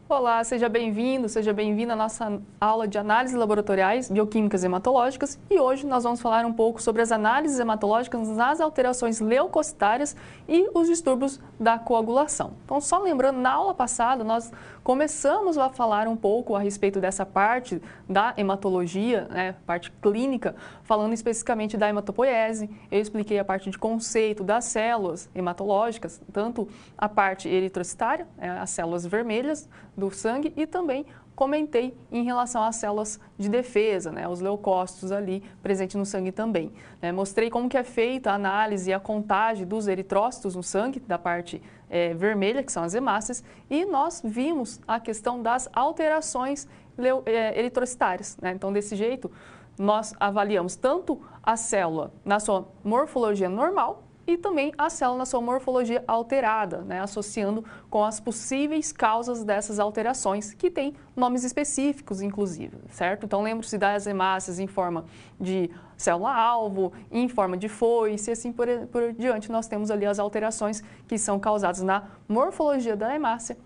Olá, seja bem-vindo, seja bem-vinda à nossa aula de análises laboratoriais bioquímicas hematológicas e hoje nós vamos falar um pouco sobre as análises hematológicas nas alterações leucocitárias e os distúrbios da coagulação. Então, só lembrando, na aula passada nós começamos a falar um pouco a respeito dessa parte da hematologia, parte clínica, falando especificamente da hematopoiese. Eu expliquei a parte de conceito das células hematológicas, tanto a parte eritrocitária, as células vermelhas do sangue, e também comentei em relação às células de defesa, os leucócitos ali presentes no sangue também. Mostrei como que é feita a análise e a contagem dos eritrócitos no sangue, da parte vermelha, que são as hemácias, e nós vimos a questão das alterações eritrocitárias. Então, desse jeito, nós avaliamos tanto a célula na sua morfologia normal, e também a célula na sua morfologia alterada, associando com as possíveis causas dessas alterações, que têm nomes específicos, inclusive, certo? Então, lembre-se das hemácias em forma de célula-alvo, em forma de foice, e assim por diante. Nós temos ali as alterações que são causadas na morfologia da hemácia,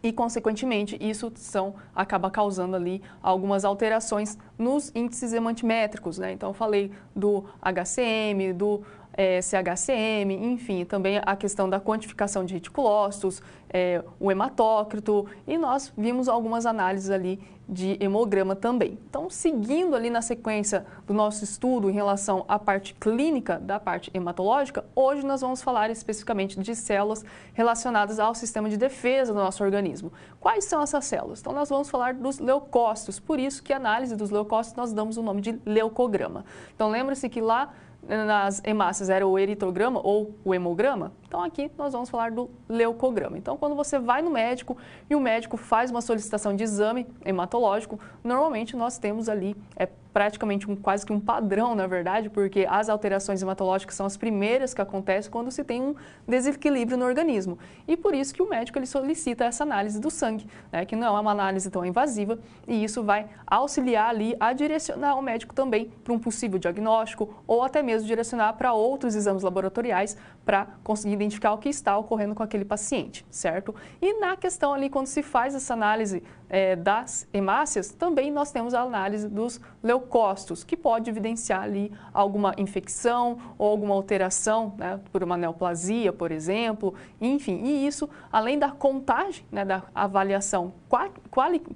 e, consequentemente, isso acaba causando ali algumas alterações nos índices hemantimétricos, Então, eu falei do HCM, do CHCM, enfim, também a questão da quantificação de reticulócitos, o hematócrito, e nós vimos algumas análises ali de hemograma também. Então, seguindo ali na sequência do nosso estudo em relação à parte clínica da parte hematológica, hoje nós vamos falar especificamente de células relacionadas ao sistema de defesa do nosso organismo. Quais são essas células? Então, nós vamos falar dos leucócitos, por isso que a análise dos leucócitos nós damos o nome de leucograma. Então, lembre-se que lá nas hemácias era o eritrograma ou o hemograma, então aqui nós vamos falar do leucograma. Então, quando você vai no médico e o médico faz uma solicitação de exame hematológico, normalmente nós temos ali praticamente quase que um padrão, na verdade, porque as alterações hematológicas são as primeiras que acontecem quando se tem um desequilíbrio no organismo. E por isso que o médico ele solicita essa análise do sangue, que não é uma análise tão invasiva, e isso vai auxiliar ali a direcionar o médico também para um possível diagnóstico ou até mesmo direcionar para outros exames laboratoriais para conseguir identificar o que está ocorrendo com aquele paciente, certo? E na questão ali, quando se faz essa análise das hemácias, também nós temos a análise dos leucócitos, que pode evidenciar ali alguma infecção ou alguma alteração, por uma neoplasia, por exemplo, enfim. E isso, além da contagem, da avaliação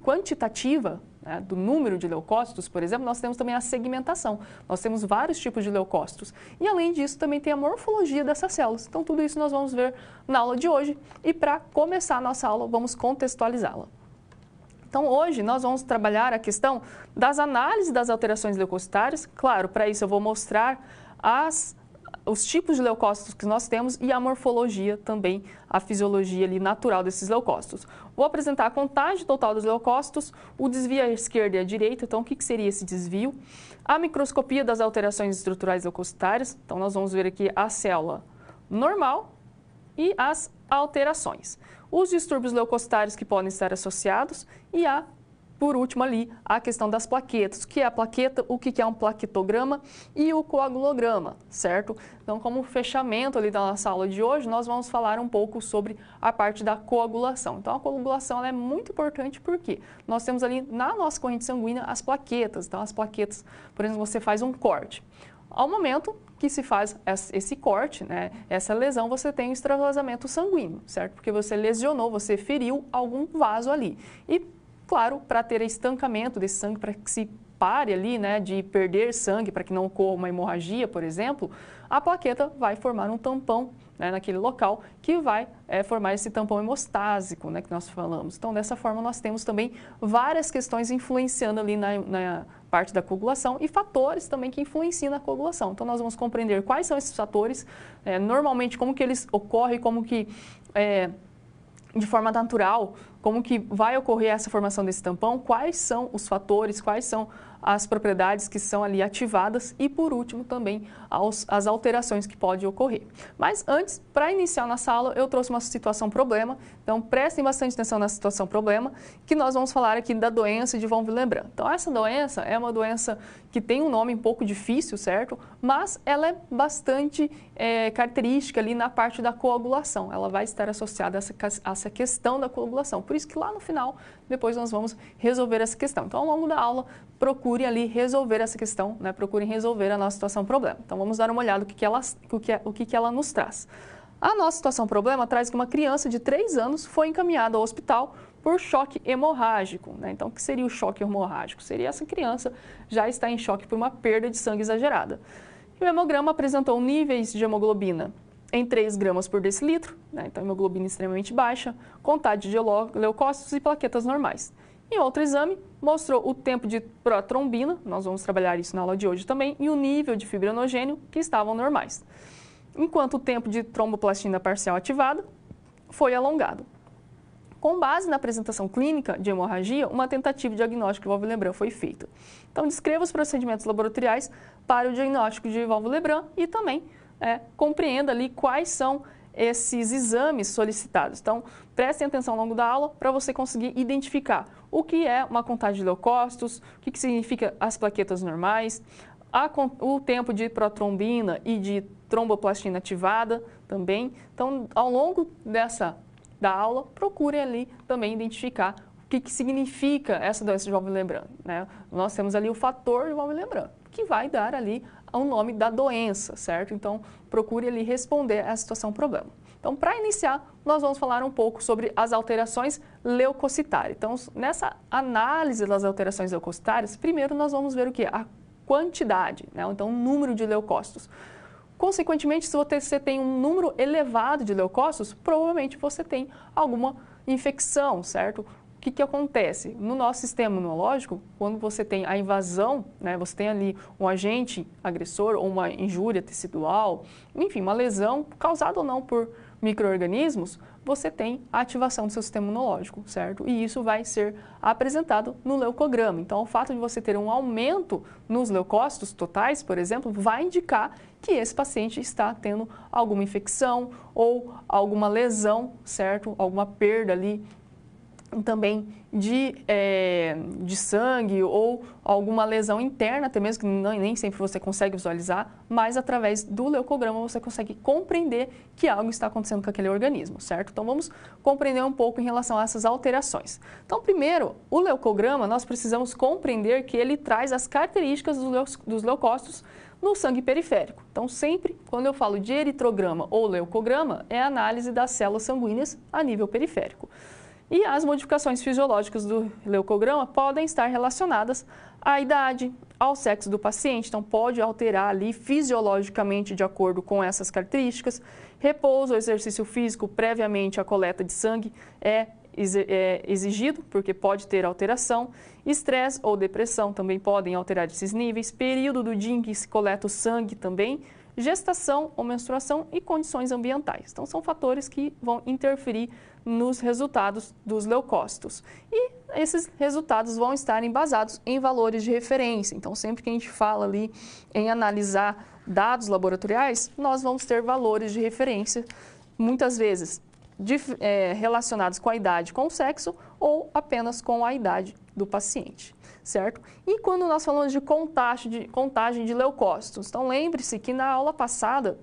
quantitativa, do número de leucócitos, por exemplo, nós temos também a segmentação. Nós temos vários tipos de leucócitos. E, além disso, também tem a morfologia dessas células. Então, tudo isso nós vamos ver na aula de hoje. E, para começar a nossa aula, vamos contextualizá-la. Então, hoje nós vamos trabalhar a questão das análises das alterações leucocitárias. Claro, para isso eu vou mostrar os tipos de leucócitos que nós temos e a morfologia também, a fisiologia ali natural desses leucócitos. Vou apresentar a contagem total dos leucócitos, o desvio à esquerda e à direita, então o que seria esse desvio? A microscopia das alterações estruturais leucocitárias, então nós vamos ver aqui a célula normal e as alterações. Os distúrbios leucocitários que podem estar associados e por último ali, a questão das plaquetas. O que é a plaqueta, o que é um plaquetograma e o coagulograma, certo? Então, como fechamento ali da nossa aula de hoje, nós vamos falar um pouco sobre a parte da coagulação. Então, a coagulação ela é muito importante porque nós temos ali na nossa corrente sanguínea as plaquetas. Então, as plaquetas, por exemplo, você faz um corte. Ao momento que se faz esse corte, essa lesão, você tem um extravasamento sanguíneo, certo? Porque você lesionou, você feriu algum vaso ali. E, claro, para ter estancamento desse sangue, para que se pare ali, de perder sangue, para que não ocorra uma hemorragia, por exemplo, a plaqueta vai formar um tampão naquele local que vai formar esse tampão hemostásico, que nós falamos. Então, dessa forma, nós temos também várias questões influenciando ali na parte da coagulação e fatores também que influenciam na coagulação. Então, nós vamos compreender quais são esses fatores, normalmente como que eles ocorrem, como que de forma natural, como que vai ocorrer essa formação desse tampão, quais são os fatores, quais são as propriedades que são ali ativadas e, por último, também as alterações que podem ocorrer. Mas antes, para iniciar nossa aula, eu trouxe uma situação problema, então prestem bastante atenção na situação problema, que nós vamos falar aqui da doença de von Willebrand. Então, essa doença é uma doença que tem um nome um pouco difícil, certo? Mas ela é bastante característica ali na parte da coagulação, ela vai estar associada a essa questão da coagulação. Por Por isso que lá no final, depois nós vamos resolver essa questão. Então, ao longo da aula, procure ali resolver essa questão, né? Procurem resolver a nossa situação problema. Então, vamos dar uma olhada no que ela nos traz. A nossa situação problema traz que uma criança de 3 anos foi encaminhada ao hospital por choque hemorrágico, né? Então, o que seria o choque hemorrágico? Seria essa criança já está em choque por uma perda de sangue exagerada. E o hemograma apresentou níveis de hemoglobina em 3 gramas por decilitro, né? Então hemoglobina extremamente baixa, contagem de leucócitos e plaquetas normais. Em outro exame, mostrou o tempo de protrombina, nós vamos trabalhar isso na aula de hoje também, e o nível de fibrinogênio que estavam normais. Enquanto o tempo de tromboplastina parcial ativada foi alongado. Com base na apresentação clínica de hemorragia, uma tentativa de diagnóstico de válvula Lebrun foi feita. Então, descreva os procedimentos laboratoriais para o diagnóstico de válvula Lebrun e também compreenda ali quais são esses exames solicitados. Então, prestem atenção ao longo da aula para você conseguir identificar o que é uma contagem de leucócitos, o que significa as plaquetas normais, o tempo de protrombina e de tromboplastina ativada também. Então, ao longo da aula, procure ali também identificar o que significa essa doença de válvula Lebrun, né? Nós temos ali o fator de válvula Lebrun, que vai dar ali o nome da doença, certo? Então, procure ali responder a situação problema. Então, para iniciar, nós vamos falar um pouco sobre as alterações leucocitárias. Então, nessa análise das alterações leucocitárias, primeiro nós vamos ver o que? A quantidade, né? Então, o número de leucócitos. Consequentemente, se você tem um número elevado de leucócitos, provavelmente você tem alguma infecção, certo? O que acontece? No nosso sistema imunológico, quando você tem a invasão, né, você tem ali um agente agressor ou uma injúria tecidual, enfim, uma lesão causada ou não por micro-organismos, você tem a ativação do seu sistema imunológico, certo? E isso vai ser apresentado no leucograma. Então, o fato de você ter um aumento nos leucócitos totais, por exemplo, vai indicar que esse paciente está tendo alguma infecção ou alguma lesão, certo? Alguma perda ali também de sangue ou alguma lesão interna, até mesmo que nem sempre você consegue visualizar, mas através do leucograma você consegue compreender que algo está acontecendo com aquele organismo, certo? Então vamos compreender um pouco em relação a essas alterações. Então primeiro, o leucograma, nós precisamos compreender que ele traz as características dos leucócitos no sangue periférico. Então sempre, quando eu falo de eritrograma ou leucograma, é a análise das células sanguíneas a nível periférico. E as modificações fisiológicas do leucograma podem estar relacionadas à idade, ao sexo do paciente, então pode alterar ali fisiologicamente de acordo com essas características. Repouso ou exercício físico previamente à coleta de sangue é exigido, porque pode ter alteração. Estresse ou depressão também podem alterar esses níveis. Período do dia em que se coleta o sangue também. Gestação ou menstruação e condições ambientais. Então, são fatores que vão interferir nos resultados dos leucócitos. E esses resultados vão estar embasados em valores de referência. Então, sempre que a gente fala ali em analisar dados laboratoriais, nós vamos ter valores de referência, muitas vezes relacionados com a idade, com o sexo, ou apenas com a idade do paciente, certo? E quando nós falamos de contagem de leucócitos, então lembre-se que na aula passada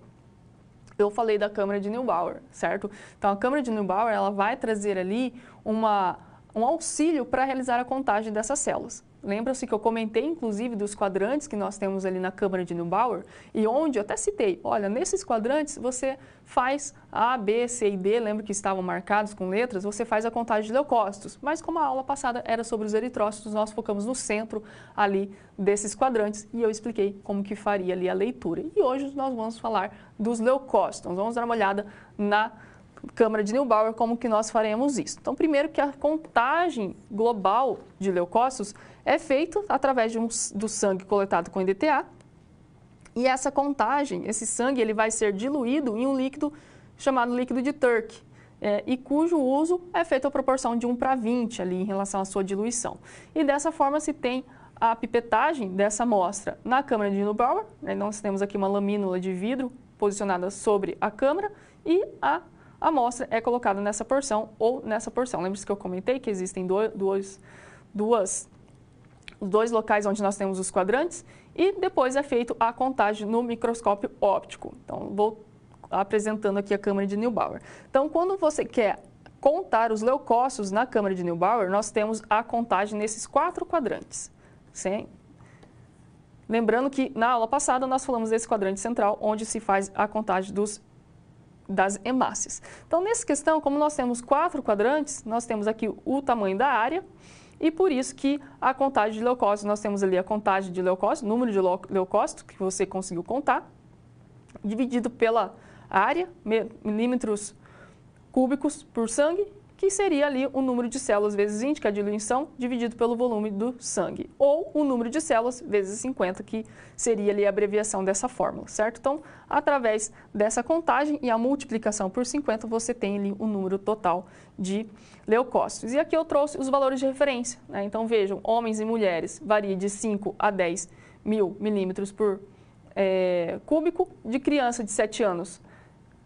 eu falei da câmara de Neubauer, certo? Então a câmara de Neubauer, ela vai trazer ali um auxílio para realizar a contagem dessas células. Lembra-se que eu comentei, inclusive, dos quadrantes que nós temos ali na câmara de Neubauer, e onde eu até citei, olha, nesses quadrantes você faz A, B, C e D, lembra que estavam marcados com letras, você faz a contagem de leucócitos, mas como a aula passada era sobre os eritrócitos, nós focamos no centro ali desses quadrantes, e eu expliquei como que faria ali a leitura. E hoje nós vamos falar dos leucócitos, então vamos dar uma olhada na câmara de Neubauer, como que nós faremos isso. Então, primeiro que a contagem global de leucócitos é feita através do sangue coletado com EDTA, e essa contagem, esse sangue, ele vai ser diluído em um líquido chamado líquido de Turk, e cujo uso é feito à proporção de 1:20 ali em relação à sua diluição. E dessa forma se tem a pipetagem dessa amostra na câmara de Neubauer, né? Nós temos aqui uma lamínula de vidro posicionada sobre a câmara e a amostra é colocada nessa porção ou nessa porção. Lembre-se que eu comentei que existem dois locais onde nós temos os quadrantes e depois é feito a contagem no microscópio óptico. Então, vou apresentando aqui a câmara de Neubauer. Então, quando você quer contar os leucócitos na câmara de Neubauer, nós temos a contagem nesses 4 quadrantes. Sim? Lembrando que na aula passada nós falamos desse quadrante central, onde se faz a contagem das hemácias. Então, nessa questão, como nós temos 4 quadrantes, nós temos aqui o tamanho da área, e por isso que a contagem de leucócitos, nós temos ali a contagem de leucócitos, número de leucócitos que você conseguiu contar, dividido pela área, milímetros cúbicos por sangue, que seria ali o número de células vezes 20, que é a diluição, dividido pelo volume do sangue. Ou o número de células vezes 50, que seria ali a abreviação dessa fórmula, certo? Então, através dessa contagem e a multiplicação por 50, você tem ali o número total de leucócitos. E aqui eu trouxe os valores de referência, né? Então, vejam, homens e mulheres varia de 5 a 10 mil milímetros por cúbico, de criança de 7 anos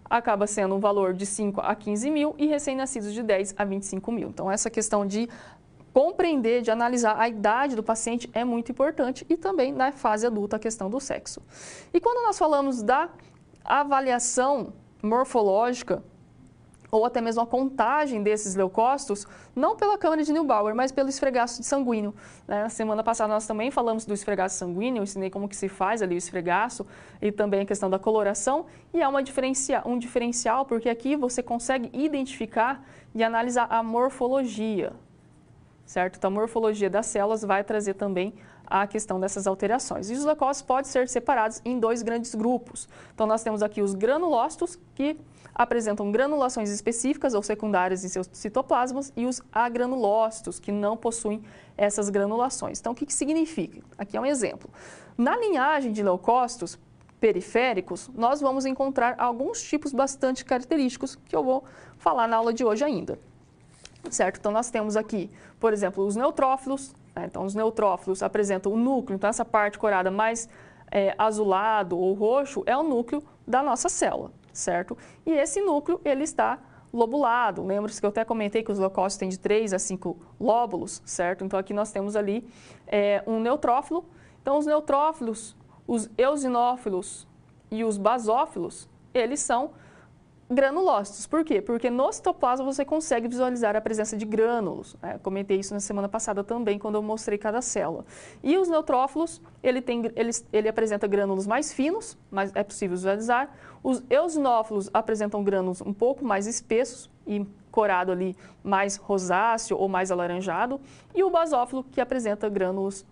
acaba sendo um valor de 5 a 15 mil e recém-nascidos de 10 a 25 mil. Então, essa questão de compreender, de analisar a idade do paciente é muito importante e também na fase adulta a questão do sexo. E quando nós falamos da avaliação morfológica ou até mesmo a contagem desses leucócitos, não pela câmara de Neubauer, mas pelo esfregaço sanguíneo. Na semana passada nós também falamos do esfregaço sanguíneo, eu ensinei como que se faz ali o esfregaço e também a questão da coloração, e é um diferencial porque aqui você consegue identificar e analisar a morfologia, certo? Então, a morfologia das células vai trazer também a questão dessas alterações. E os leucócitos podem ser separados em 2 grandes grupos. Então, nós temos aqui os granulócitos, que apresentam granulações específicas ou secundárias em seus citoplasmas, e os agranulócitos, que não possuem essas granulações. Então, o que significa? Aqui é um exemplo. Na linhagem de leucócitos periféricos, nós vamos encontrar alguns tipos bastante característicos que eu vou falar na aula de hoje ainda. Certo? Então, nós temos aqui, por exemplo, os neutrófilos. Então, os neutrófilos apresentam o núcleo, então essa parte corada mais azulado ou roxo é o núcleo da nossa célula, certo? E esse núcleo, ele está lobulado. Lembra-se que eu até comentei que os leucócitos têm de 3 a 5 lóbulos, certo? Então, aqui nós temos ali um neutrófilo. Então, os neutrófilos, os eosinófilos e os basófilos, eles são granulócitos. Por quê? Porque no citoplasma você consegue visualizar a presença de grânulos. Comentei isso na semana passada também, quando eu mostrei cada célula. E os neutrófilos, ele apresenta grânulos mais finos, mas é possível visualizar. Os eosinófilos apresentam grânulos um pouco mais espessos e corado ali mais rosáceo ou mais alaranjado. E o basófilo, que apresenta grânulos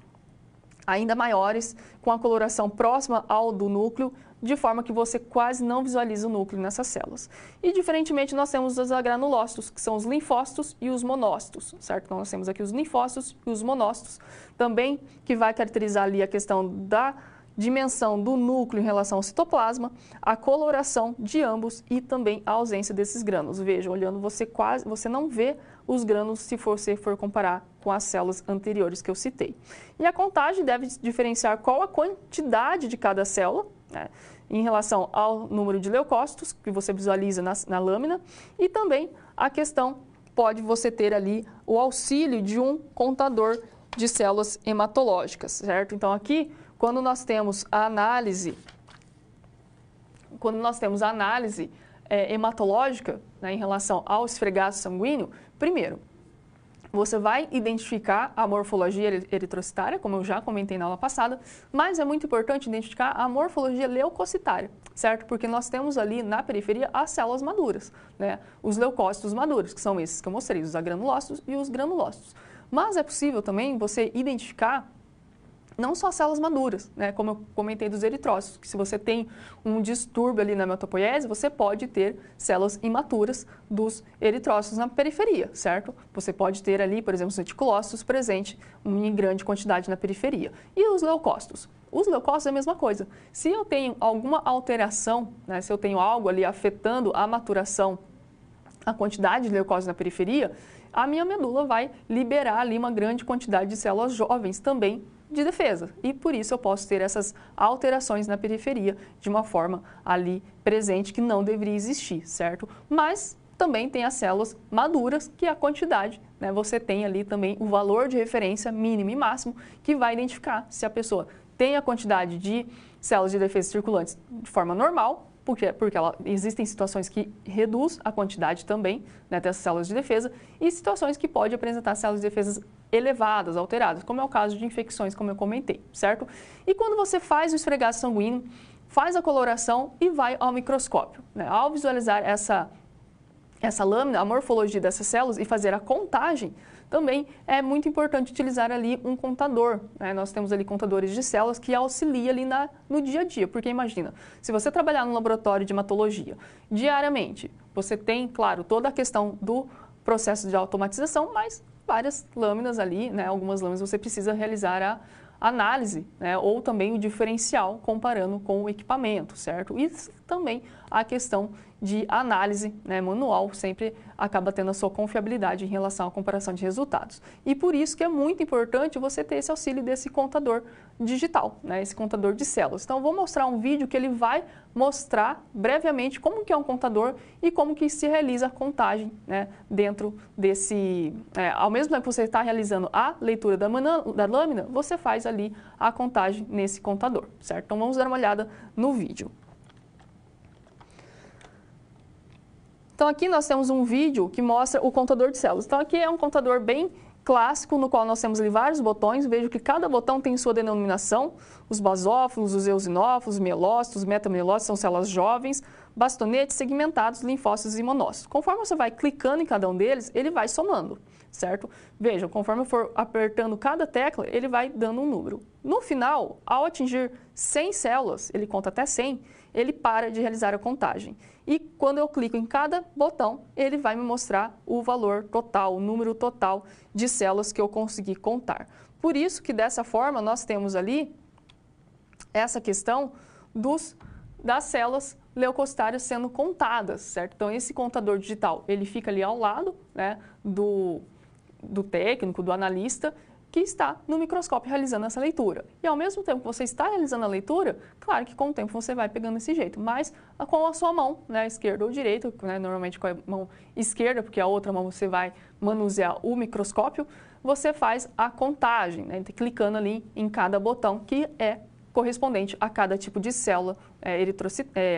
ainda maiores, com a coloração próxima ao do núcleo, de forma que você quase não visualiza o núcleo nessas células. E, diferentemente, nós temos os agranulócitos, que são os linfócitos e os monócitos, certo? Então, nós temos aqui os linfócitos e os monócitos, também que vai caracterizar ali a questão da dimensão do núcleo em relação ao citoplasma, a coloração de ambos e também a ausência desses grânulos. Veja, olhando, você não vê os grânulos se você for comparar com as células anteriores que eu citei. E a contagem deve diferenciar qual a quantidade de cada célula, né, em relação ao número de leucócitos que você visualiza na lâmina, e também a questão, pode você ter ali o auxílio de um contador de células hematológicas, certo? Então, aqui, quando nós temos a análise hematológica, né, em relação ao esfregaço sanguíneo, primeiro, você vai identificar a morfologia eritrocitária, como eu já comentei na aula passada, mas é muito importante identificar a morfologia leucocitária, certo? Porque nós temos ali na periferia as células maduras, né? Os leucócitos maduros, que são esses que eu mostrei, os agranulócitos e os granulócitos. Mas é possível também você identificar não só células maduras, né, como eu comentei dos eritrócitos, que se você tem um distúrbio ali na hematopoiese, você pode ter células imaturas dos eritrócitos na periferia, certo? Você pode ter ali, por exemplo, os reticulócitos presente em grande quantidade na periferia. E os leucócitos? Os leucócitos é a mesma coisa. Se eu tenho alguma alteração, né, se eu tenho algo ali afetando a maturação, a quantidade de leucócitos na periferia, a minha medula vai liberar ali uma grande quantidade de células jovens também de defesa. E por isso eu posso ter essas alterações na periferia de uma forma ali presente que não deveria existir, certo? Mas também tem as células maduras, que é a quantidade, né? Você tem ali também o valor de referência mínimo e máximo, que vai identificar se a pessoa tem a quantidade de células de defesa circulantes de forma normal porque existem situações que reduz a quantidade também, né, dessas células de defesa e situações que pode apresentar células de defesa elevadas, alteradas, como é o caso de infecções, como eu comentei, certo? E quando você faz o esfregaço sanguíneo, faz a coloração e vai ao microscópio, né? Ao visualizar essa lâmina, a morfologia dessas células e fazer a contagem, também é muito importante utilizar ali um contador, né? Nós temos ali contadores de células que auxiliam ali no dia a dia, porque imagina, se você trabalhar no laboratório de hematologia diariamente, você tem, claro, toda a questão do processo de automatização, mas várias lâminas ali, né? Algumas lâminas você precisa realizar a análise, né? Ou também o diferencial comparando com o equipamento, certo? E também a questão de análise, né, manual sempre acaba tendo a sua confiabilidade em relação à comparação de resultados. E por isso que é muito importante você ter esse auxílio desse contador digital, né, esse contador de células. Então, eu vou mostrar um vídeo que ele vai mostrar brevemente como que é um contador e como que se realiza a contagem, né, dentro desse... ao mesmo tempo que você está realizando a leitura da lâmina, você faz ali a contagem nesse contador, certo? Então, vamos dar uma olhada no vídeo. Então, aqui nós temos um vídeo que mostra o contador de células. Então, aqui é um contador bem clássico, no qual nós temos ali vários botões. Vejo que cada botão tem sua denominação. Os basófilos, os eosinófilos, mielócitos, metamielócitos são células jovens, bastonetes, segmentados, linfócitos e monócitos. Conforme você vai clicando em cada um deles, ele vai somando, certo? Vejam, conforme eu for apertando cada tecla, ele vai dando um número. No final, ao atingir 100 células, ele conta até 100, ele para de realizar a contagem. E quando eu clico em cada botão, ele vai me mostrar o valor total, o número total de células que eu consegui contar. Por isso que dessa forma nós temos ali essa questão das células leucocitárias sendo contadas, certo? Então esse contador digital, ele fica ali ao lado, né, do técnico, do analista, que está no microscópio realizando essa leitura. E ao mesmo tempo que você está realizando a leitura, claro que com o tempo você vai pegando esse jeito, mas com a sua mão, né, esquerda ou direita, né, normalmente com a mão esquerda, porque a outra mão você vai manusear o microscópio, você faz a contagem, né, clicando ali em cada botão que é correspondente a cada tipo de célula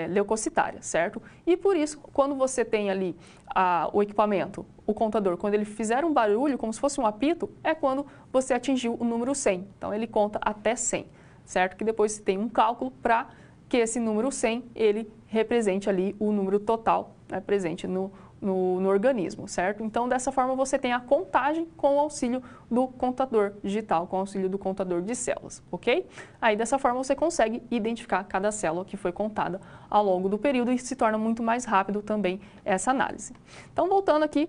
leucocitária, certo? E por isso, quando você tem ali o equipamento, o contador, quando ele fizer um barulho, como se fosse um apito, é quando você atingiu o número 100. Então, ele conta até 100, certo? Que depois você tem um cálculo para que esse número 100, ele represente ali o número total, né, presente no organismo, certo? Então, dessa forma, você tem a contagem com o auxílio do contador digital, com o auxílio do contador de células, ok? Aí, dessa forma, você consegue identificar cada célula que foi contada ao longo do período e se torna muito mais rápido também essa análise. Então, voltando aqui,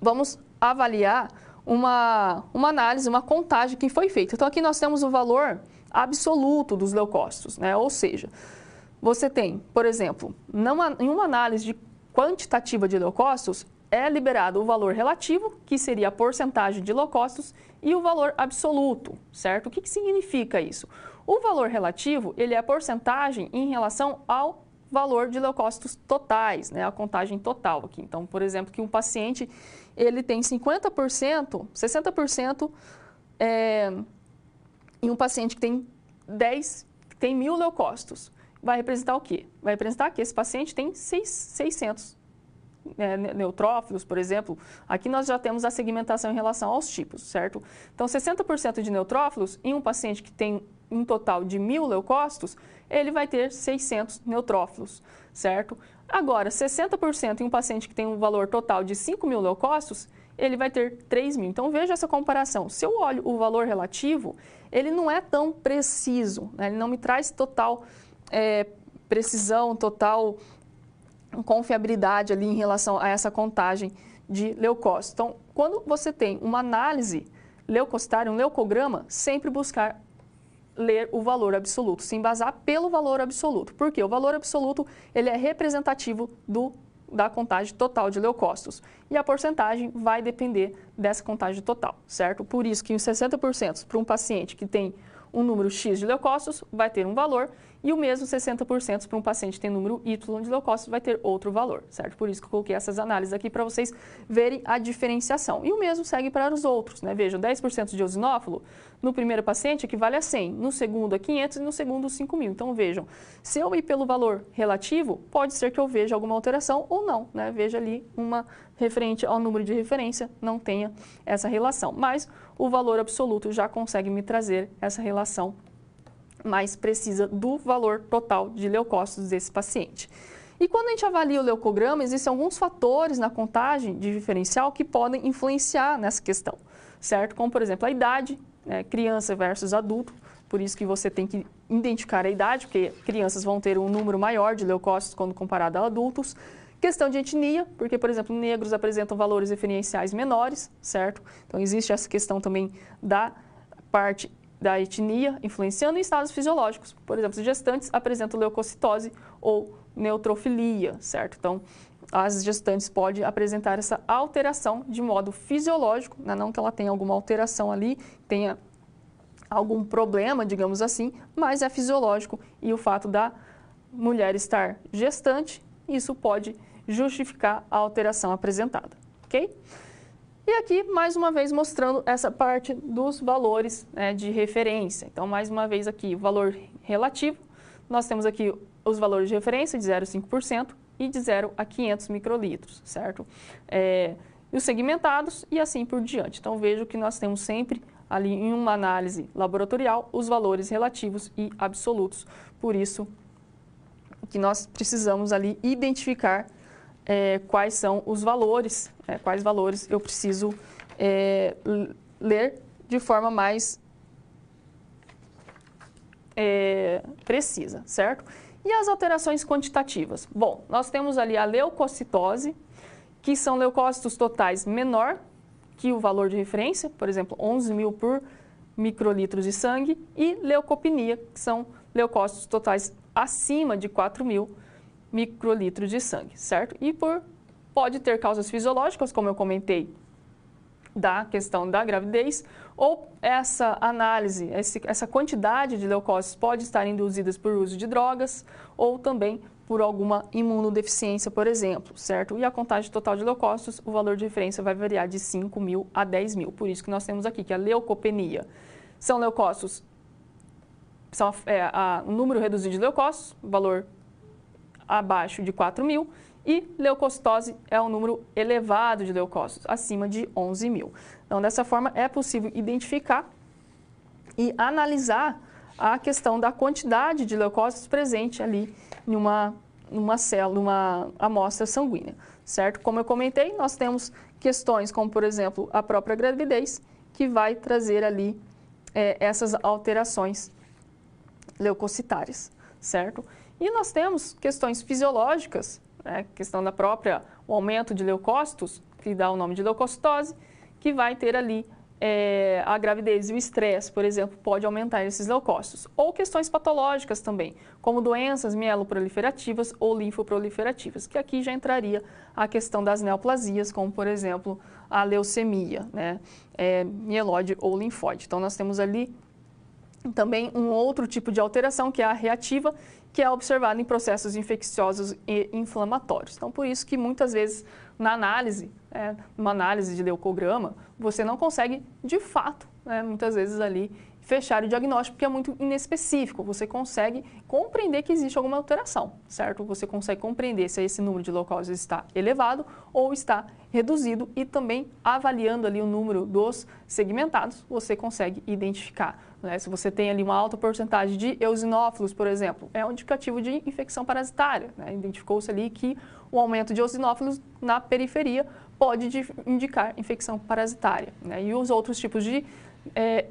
vamos avaliar uma análise, uma contagem que foi feita. Então, aqui nós temos o valor absoluto dos leucócitos, né? Ou seja, você tem, por exemplo, em uma análise de quantitativa de leucócitos, é liberado o valor relativo, que seria a porcentagem de leucócitos, e o valor absoluto, certo? O que significa isso? O valor relativo, ele é a porcentagem em relação ao valor de leucócitos totais, né? A contagem total aqui. Então, por exemplo, que um paciente, ele tem 50%, 60% em um paciente que tem 1.000 leucócitos. Vai representar o quê? Vai representar que esse paciente tem 600 neutrófilos, por exemplo. Aqui nós já temos a segmentação em relação aos tipos, certo? Então, 60% de neutrófilos em um paciente que tem um total de 1.000 leucócitos, ele vai ter 600 neutrófilos, certo? Agora, 60% em um paciente que tem um valor total de 5.000 leucócitos, ele vai ter 3.000. Então, veja essa comparação. Se eu olho o valor relativo, ele não é tão preciso, né? Ele não me traz total precisão, total confiabilidade ali em relação a essa contagem de leucócitos. Então, quando você tem uma análise leucocitária, um leucograma, sempre buscar ler o valor absoluto, se embasar pelo valor absoluto. Por quê? O valor absoluto, ele é representativo da contagem total de leucócitos. E a porcentagem vai depender dessa contagem total, certo? Por isso que os 60% para um paciente que tem um número X de leucócitos vai ter um valor, e o mesmo 60% para um paciente que tem número Y de leucócitos vai ter outro valor, certo? Por isso que eu coloquei essas análises aqui para vocês verem a diferenciação. E o mesmo segue para os outros, né? Vejam, 10% de eosinófilo no primeiro paciente equivale a 100, no segundo a 500 e no segundo 5.000. Então vejam, se eu ir pelo valor relativo, pode ser que eu veja alguma alteração ou não, né? Veja ali uma referente ao número de referência, não tenha essa relação. Mas o valor absoluto já consegue me trazer essa relação mais precisa do valor total de leucócitos desse paciente. E quando a gente avalia o leucograma, existem alguns fatores na contagem de diferencial que podem influenciar nessa questão, certo? Como, por exemplo, a idade, né? Criança versus adulto, por isso que você tem que identificar a idade, porque crianças vão ter um número maior de leucócitos quando comparado a adultos. Questão de etnia, porque, por exemplo, negros apresentam valores referenciais menores, certo? Então, existe essa questão também da parte da etnia influenciando em estados fisiológicos. Por exemplo, os gestantes apresentam leucocitose ou neutrofilia, certo? Então, as gestantes podem apresentar essa alteração de modo fisiológico, né? Não que ela tenha alguma alteração ali, tenha algum problema, digamos assim, mas é fisiológico e o fato da mulher estar gestante, isso pode justificar a alteração apresentada, ok? E aqui, mais uma vez, mostrando essa parte dos valores, né, de referência. Então, mais uma vez aqui, o valor relativo. Nós temos aqui os valores de referência de 0 a 5% e de 0 a 500 microlitros, certo? E os segmentados e assim por diante. Então, vejo que nós temos sempre ali em uma análise laboratorial os valores relativos e absolutos. Por isso que nós precisamos ali identificar quais são os valores, quais valores eu preciso ler de forma mais precisa, certo? E as alterações quantitativas? Bom, nós temos ali a leucocitose, que são leucócitos totais menor que o valor de referência, por exemplo, 11.000 por microlitros de sangue, e leucopenia, que são leucócitos totais acima de 4.000 microlitros de sangue, certo? E pode ter causas fisiológicas, como eu comentei, da questão da gravidez, ou essa análise, essa quantidade de leucócitos pode estar induzidas por uso de drogas, ou também por alguma imunodeficiência, por exemplo, certo? E a contagem total de leucócitos, o valor de referência vai variar de 5.000 a 10.000. Por isso que nós temos aqui que a leucopenia são leucócitos, são um número reduzido de leucócitos, valor abaixo de 4.000, e leucocitose é um número elevado de leucócitos, acima de 11.000. Então, dessa forma, é possível identificar e analisar a questão da quantidade de leucócitos presente ali numa célula, numa amostra sanguínea, certo? Como eu comentei, nós temos questões como, por exemplo, a própria gravidez, que vai trazer ali essas alterações leucocitárias, certo? E nós temos questões fisiológicas, né, questão da própria, o aumento de leucócitos, que dá o nome de leucocitose, que vai ter ali a gravidez e o estresse, por exemplo, pode aumentar esses leucócitos. Ou questões patológicas também, como doenças mieloproliferativas ou linfoproliferativas, que aqui já entraria a questão das neoplasias, como, por exemplo, a leucemia, né, mieloide ou linfóide. Então, nós temos ali também um outro tipo de alteração, que é a reativa, que é observada em processos infecciosos e inflamatórios. Então, por isso que muitas vezes na análise, numa análise de leucograma, você não consegue, de fato, muitas vezes ali, fechar o diagnóstico, porque é muito inespecífico. Você consegue compreender que existe alguma alteração, certo? Você consegue compreender se esse número de leucócitos está elevado ou está reduzido, e também avaliando ali o número dos segmentados, você consegue identificar. Se você tem ali uma alta porcentagem de eosinófilos, por exemplo, é um indicativo de infecção parasitária. Identificou-se ali que o aumento de eosinófilos na periferia pode indicar infecção parasitária. E os outros tipos de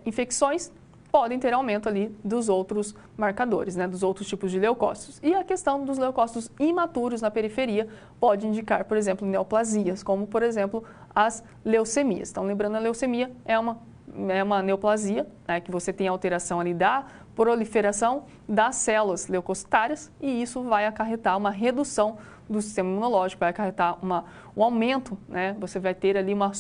infecções podem ter aumento ali dos outros marcadores, dos outros tipos de leucócitos. E a questão dos leucócitos imaturos na periferia pode indicar, por exemplo, neoplasias, como, por exemplo, as leucemias. Então, lembrando, a leucemia é uma neoplasia, que você tem alteração ali da proliferação das células leucocitárias, e isso vai acarretar uma redução do sistema imunológico, vai acarretar um aumento, você vai ter ali uma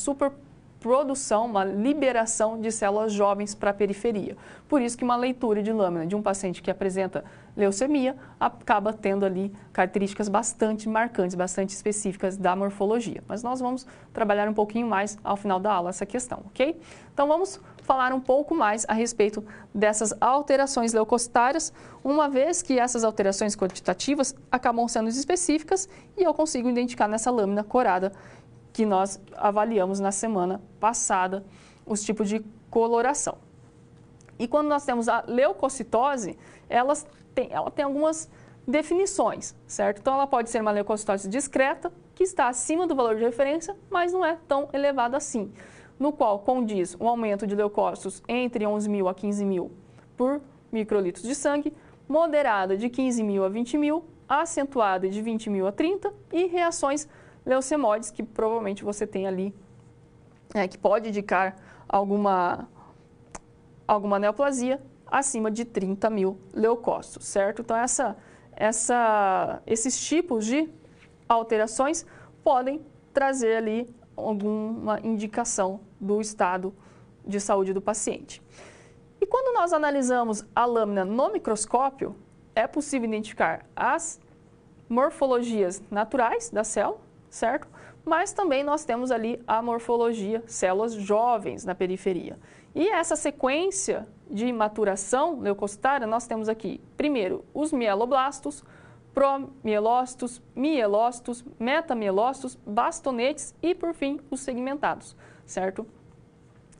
produção, uma liberação de células jovens para a periferia. Por isso que uma leitura de lâmina de um paciente que apresenta leucemia acaba tendo ali características bastante marcantes, bastante específicas da morfologia. Mas nós vamos trabalhar um pouquinho mais ao final da aula essa questão, ok? Então vamos falar um pouco mais a respeito dessas alterações leucocitárias, uma vez que essas alterações quantitativas acabam sendo específicas e eu consigo identificar nessa lâmina corada que nós avaliamos na semana passada os tipos de coloração. E quando nós temos a leucocitose, ela tem algumas definições, certo? Então ela pode ser uma leucocitose discreta, que está acima do valor de referência, mas não é tão elevada assim, no qual condiz um aumento de leucócitos entre 11.000 a 15.000 por microlitros de sangue, moderada de 15.000 a 20.000, acentuada de 20.000 a 30 e reações leucemóides, que provavelmente você tem ali, que pode indicar alguma neoplasia acima de 30.000 leucócitos, certo? Então, esses tipos de alterações podem trazer ali alguma indicação do estado de saúde do paciente. E quando nós analisamos a lâmina no microscópio, é possível identificar as morfologias naturais da célula, certo? Mas também nós temos ali a morfologia, células jovens na periferia. E essa sequência de maturação leucocitária, nós temos aqui, primeiro, os mieloblastos, promielócitos, mielócitos, metamielócitos, bastonetes e, por fim, os segmentados, certo?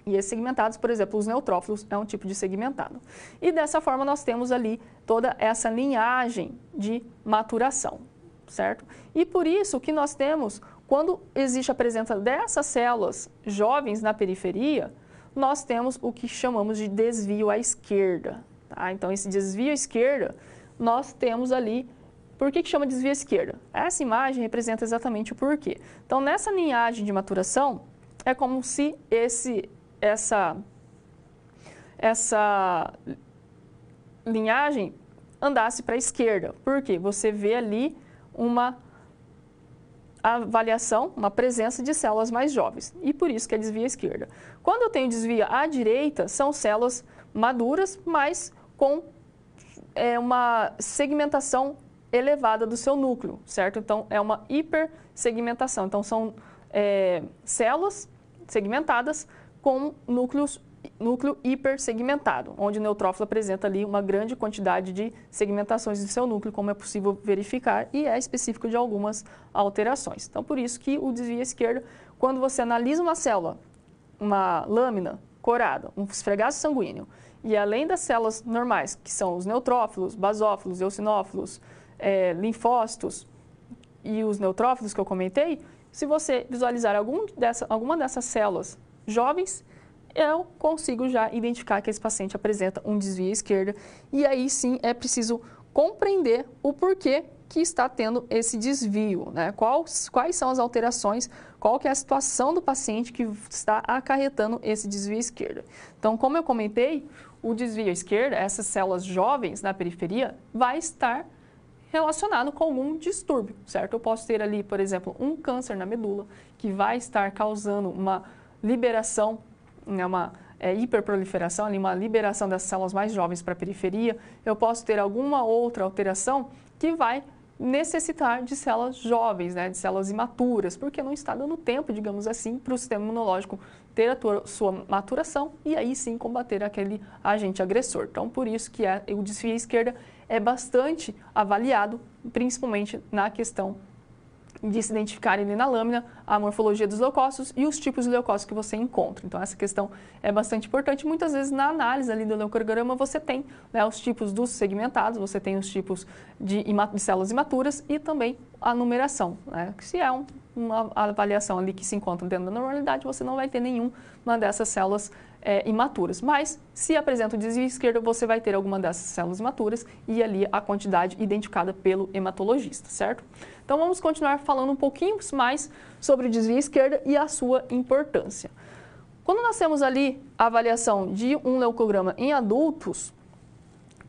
E esses segmentados, por exemplo, os neutrófilos é um tipo de segmentado. E dessa forma nós temos ali toda essa linhagem de maturação, certo? E por isso que nós temos, quando existe a presença dessas células jovens na periferia, nós temos o que chamamos de desvio à esquerda, tá? Então, esse desvio à esquerda, nós temos ali. Por que chama desvio à esquerda? Essa imagem representa exatamente o porquê. Então, nessa linhagem de maturação, é como se essa linhagem andasse para a esquerda. Por quê? Você vê ali uma avaliação, uma presença de células mais jovens. E por isso que é desvio à esquerda. Quando eu tenho desvio à direita, são células maduras, mas com uma segmentação elevada do seu núcleo, certo? Então, é uma hipersegmentação. Então, são células segmentadas com núcleo hipersegmentado, onde o neutrófilo apresenta ali uma grande quantidade de segmentações do seu núcleo, como é possível verificar, e é específico de algumas alterações. Então, por isso que o desvio à esquerda, quando você analisa uma célula, uma lâmina corada, um esfregaço sanguíneo, e além das células normais, que são os neutrófilos, basófilos, eosinófilos, linfócitos e os neutrófilos que eu comentei, se você visualizar alguma dessas células jovens, eu consigo já identificar que esse paciente apresenta um desvio à esquerda e aí sim é preciso compreender o porquê que está tendo esse desvio, né? Quais são as alterações, qual que é a situação do paciente que está acarretando esse desvio à esquerda. Então, como eu comentei, o desvio à esquerda, essas células jovens na periferia, vai estar relacionado com algum distúrbio, certo? Eu posso ter ali, por exemplo, um câncer na medula que vai estar causando uma liberação, uma hiperproliferação, ali, uma liberação das células mais jovens para a periferia. Eu posso ter alguma outra alteração que vai necessitar de células jovens, né, de células imaturas, porque não está dando tempo, digamos assim, para o sistema imunológico ter a sua maturação e aí sim combater aquele agente agressor. Então, por isso que o desvio à esquerda é bastante avaliado, principalmente na questão de se identificar ali na lâmina a morfologia dos leucócitos e os tipos de leucócitos que você encontra. Então, essa questão é bastante importante. Muitas vezes, na análise ali do leucograma, você tem, né, os tipos dos segmentados, você tem os tipos de células imaturas e também a numeração, né? Se é uma avaliação ali que se encontra dentro da normalidade, você não vai ter nenhuma dessas células imaturas. Mas, se apresenta o desvio esquerdo, você vai ter alguma dessas células imaturas e ali a quantidade identificada pelo hematologista, certo? Então, vamos continuar falando um pouquinho mais sobre o desvio esquerdo e a sua importância. Quando nós temos ali a avaliação de um leucograma em adultos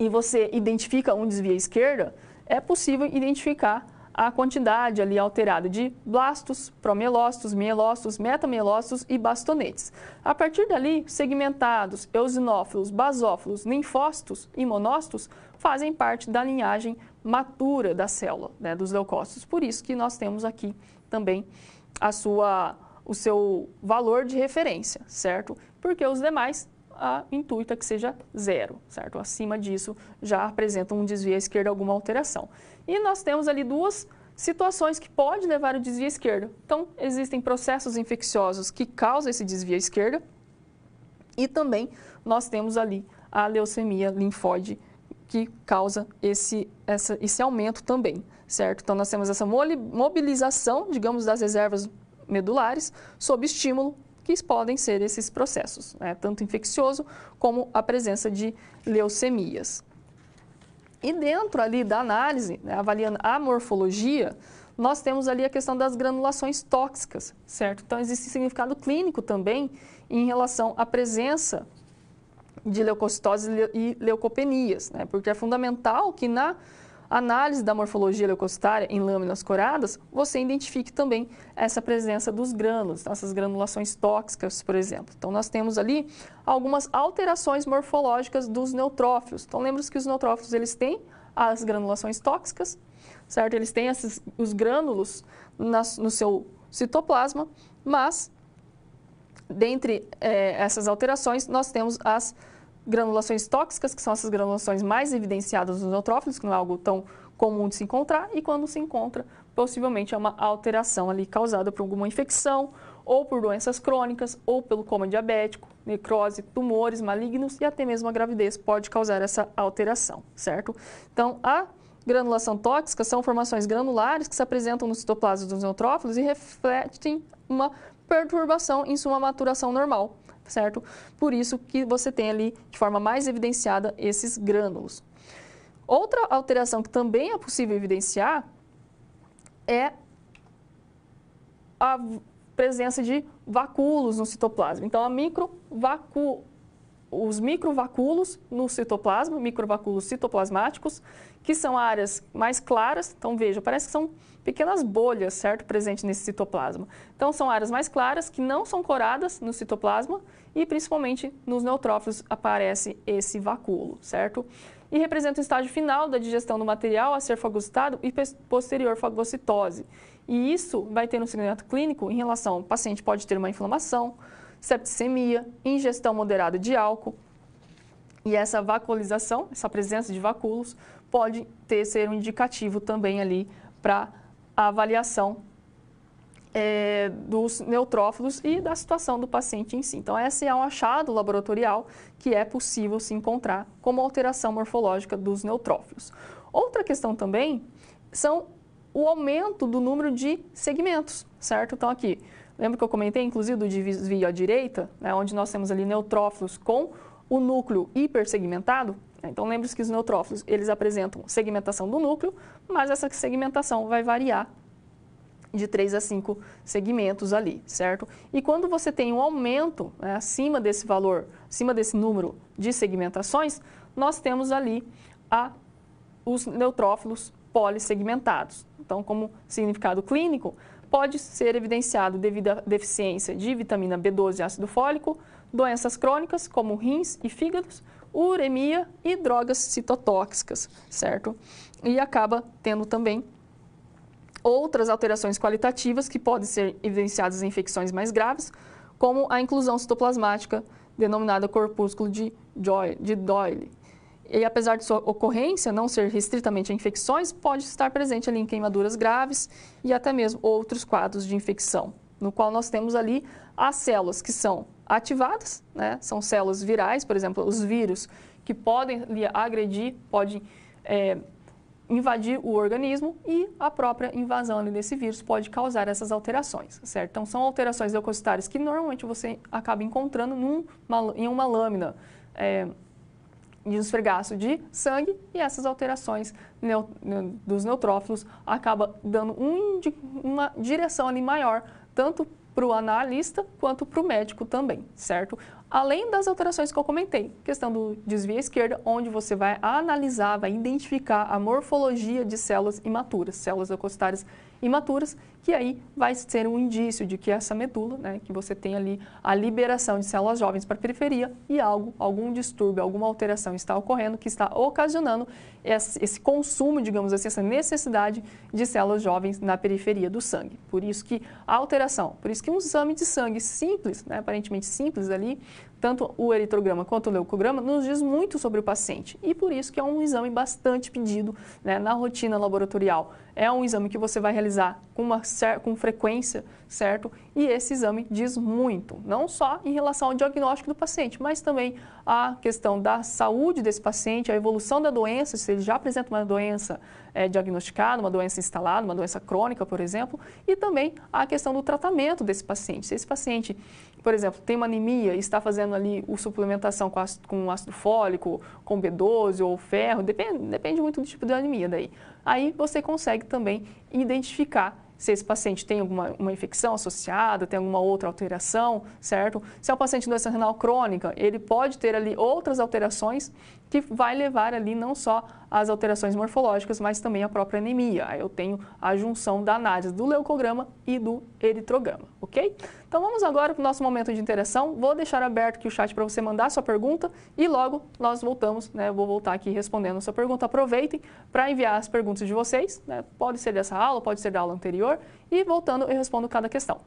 e você identifica um desvio à esquerda, é possível identificar a quantidade ali alterada de blastos, promielócitos, mielócitos, metamielócitos e bastonetes. A partir dali, segmentados, eosinófilos, basófilos, linfócitos e monócitos fazem parte da linhagem matura da célula, né, dos leucócitos. Por isso que nós temos aqui também o seu valor de referência, certo? Porque os demais, a intuita que seja zero, certo? Acima disso já apresentam um desvio à esquerda, alguma alteração. E nós temos ali duas situações que podem levar ao desvio à esquerda. Então, existem processos infecciosos que causam esse desvio à esquerda e também nós temos ali a leucemia linfóide que causa esse aumento também, certo? Então, nós temos essa mobilização, digamos, das reservas medulares sob estímulo, que podem ser esses processos, né? Tanto infeccioso como a presença de leucemias. E dentro ali da análise, né, avaliando a morfologia, nós temos ali a questão das granulações tóxicas, certo? Então, existe significado clínico também em relação à presença de leucocitose e leucopenias, né? Porque é fundamental que na análise da morfologia leucocitária em lâminas coradas, você identifique também essa presença dos grânulos, essas granulações tóxicas, por exemplo. Então, nós temos ali algumas alterações morfológicas dos neutrófilos. Então, lembra-se que os neutrófilos, eles têm as granulações tóxicas, certo? Eles têm os grânulos no seu citoplasma, mas, dentre essas alterações, nós temos as granulações tóxicas, que são essas granulações mais evidenciadas nos neutrófilos, que não é algo tão comum de se encontrar, e quando se encontra, possivelmente é uma alteração ali causada por alguma infecção, ou por doenças crônicas, ou pelo coma diabético, necrose, tumores malignos e até mesmo a gravidez pode causar essa alteração, certo? Então, a granulação tóxica são formações granulares que se apresentam no citoplasma dos neutrófilos e refletem uma perturbação em sua maturação normal, certo? Por isso que você tem ali, de forma mais evidenciada, esses grânulos. Outra alteração que também é possível evidenciar é a presença de vacúolos no citoplasma. Então, os microvacúolos no citoplasma, microvacúolos citoplasmáticos, que são áreas mais claras. Então, veja, parece que são pequenas bolhas, certo, presentes nesse citoplasma. Então, são áreas mais claras que não são coradas no citoplasma e, principalmente, nos neutrófilos aparece esse vacúolo, certo? E representa o estágio final da digestão do material a ser fagocitado e posterior fagocitose. E isso vai ter um significado clínico em relação ao paciente pode ter uma inflamação, septicemia, ingestão moderada de álcool. E essa vacuolização, essa presença de vacúolos, pode ser um indicativo também ali para a avaliação dos neutrófilos e da situação do paciente em si. Então, esse é um achado laboratorial que é possível se encontrar como alteração morfológica dos neutrófilos. Outra questão também são o aumento do número de segmentos, certo? Então, aqui, lembra que eu comentei, inclusive, do desvio à direita, né, onde nós temos ali neutrófilos com o núcleo hipersegmentado? Então, lembre-se que os neutrófilos, eles apresentam segmentação do núcleo, mas essa segmentação vai variar de 3 a 5 segmentos ali, certo? E quando você tem um aumento, né, acima desse valor, acima desse número de segmentações, nós temos ali os neutrófilos polissegmentados. Então, como significado clínico, pode ser evidenciado devido à deficiência de vitamina B12 e ácido fólico, doenças crônicas como rins e fígados, uremia e drogas citotóxicas, certo? E acaba tendo também outras alterações qualitativas que podem ser evidenciadas em infecções mais graves, como a inclusão citoplasmática, denominada corpúsculo de Doyle. E apesar de sua ocorrência não ser restritamente a infecções, pode estar presente ali em queimaduras graves e até mesmo outros quadros de infecção, no qual nós temos ali as células que são ativadas, né? São células virais, por exemplo, os vírus que podem agredir, podem invadir o organismo e a própria invasão ali desse vírus pode causar essas alterações, certo? Então, são alterações leucocitárias que normalmente você acaba encontrando em uma lâmina de esfregaço de sangue e essas alterações dos neutrófilos acaba dando uma direção ali maior, tanto para o analista quanto para o médico também, certo? Além das alterações que eu comentei, questão do desvio à esquerda, onde você vai analisar, vai identificar a morfologia de células imaturas, células leucocitárias imaturas, que aí vai ser um indício de que essa medula, né, que você tem ali a liberação de células jovens para a periferia e algum distúrbio, alguma alteração está ocorrendo que está ocasionando esse consumo, digamos assim, essa necessidade de células jovens na periferia do sangue. Por isso que a alteração, por isso que um exame de sangue simples, né, aparentemente simples ali, tanto o eritrograma quanto o leucograma, nos diz muito sobre o paciente. E por isso que é um exame bastante pedido, né, na rotina laboratorial. É um exame que você vai realizar com frequência, certo? E esse exame diz muito, não só em relação ao diagnóstico do paciente, mas também a questão da saúde desse paciente, a evolução da doença, se ele já apresenta uma doença diagnosticada, uma doença instalada, uma doença crônica, por exemplo, e também a questão do tratamento desse paciente. Se esse paciente, por exemplo, tem uma anemia e está fazendo ali a suplementação com ácido fólico, com B12 ou ferro, depende muito do tipo de anemia daí. Aí você consegue também identificar se esse paciente tem uma infecção associada, tem alguma outra alteração, certo? Se é um paciente de doença renal crônica, ele pode ter ali outras alterações que vai levar ali não só as alterações morfológicas, mas também a própria anemia. Aí eu tenho a junção da análise do leucograma e do eritrograma, ok? Então vamos agora para o nosso momento de interação. Vou deixar aberto aqui o chat para você mandar a sua pergunta e logo nós voltamos, né? Eu vou voltar aqui respondendo a sua pergunta. Aproveitem para enviar as perguntas de vocês, né? Pode ser dessa aula, pode ser da aula anterior e voltando eu respondo cada questão.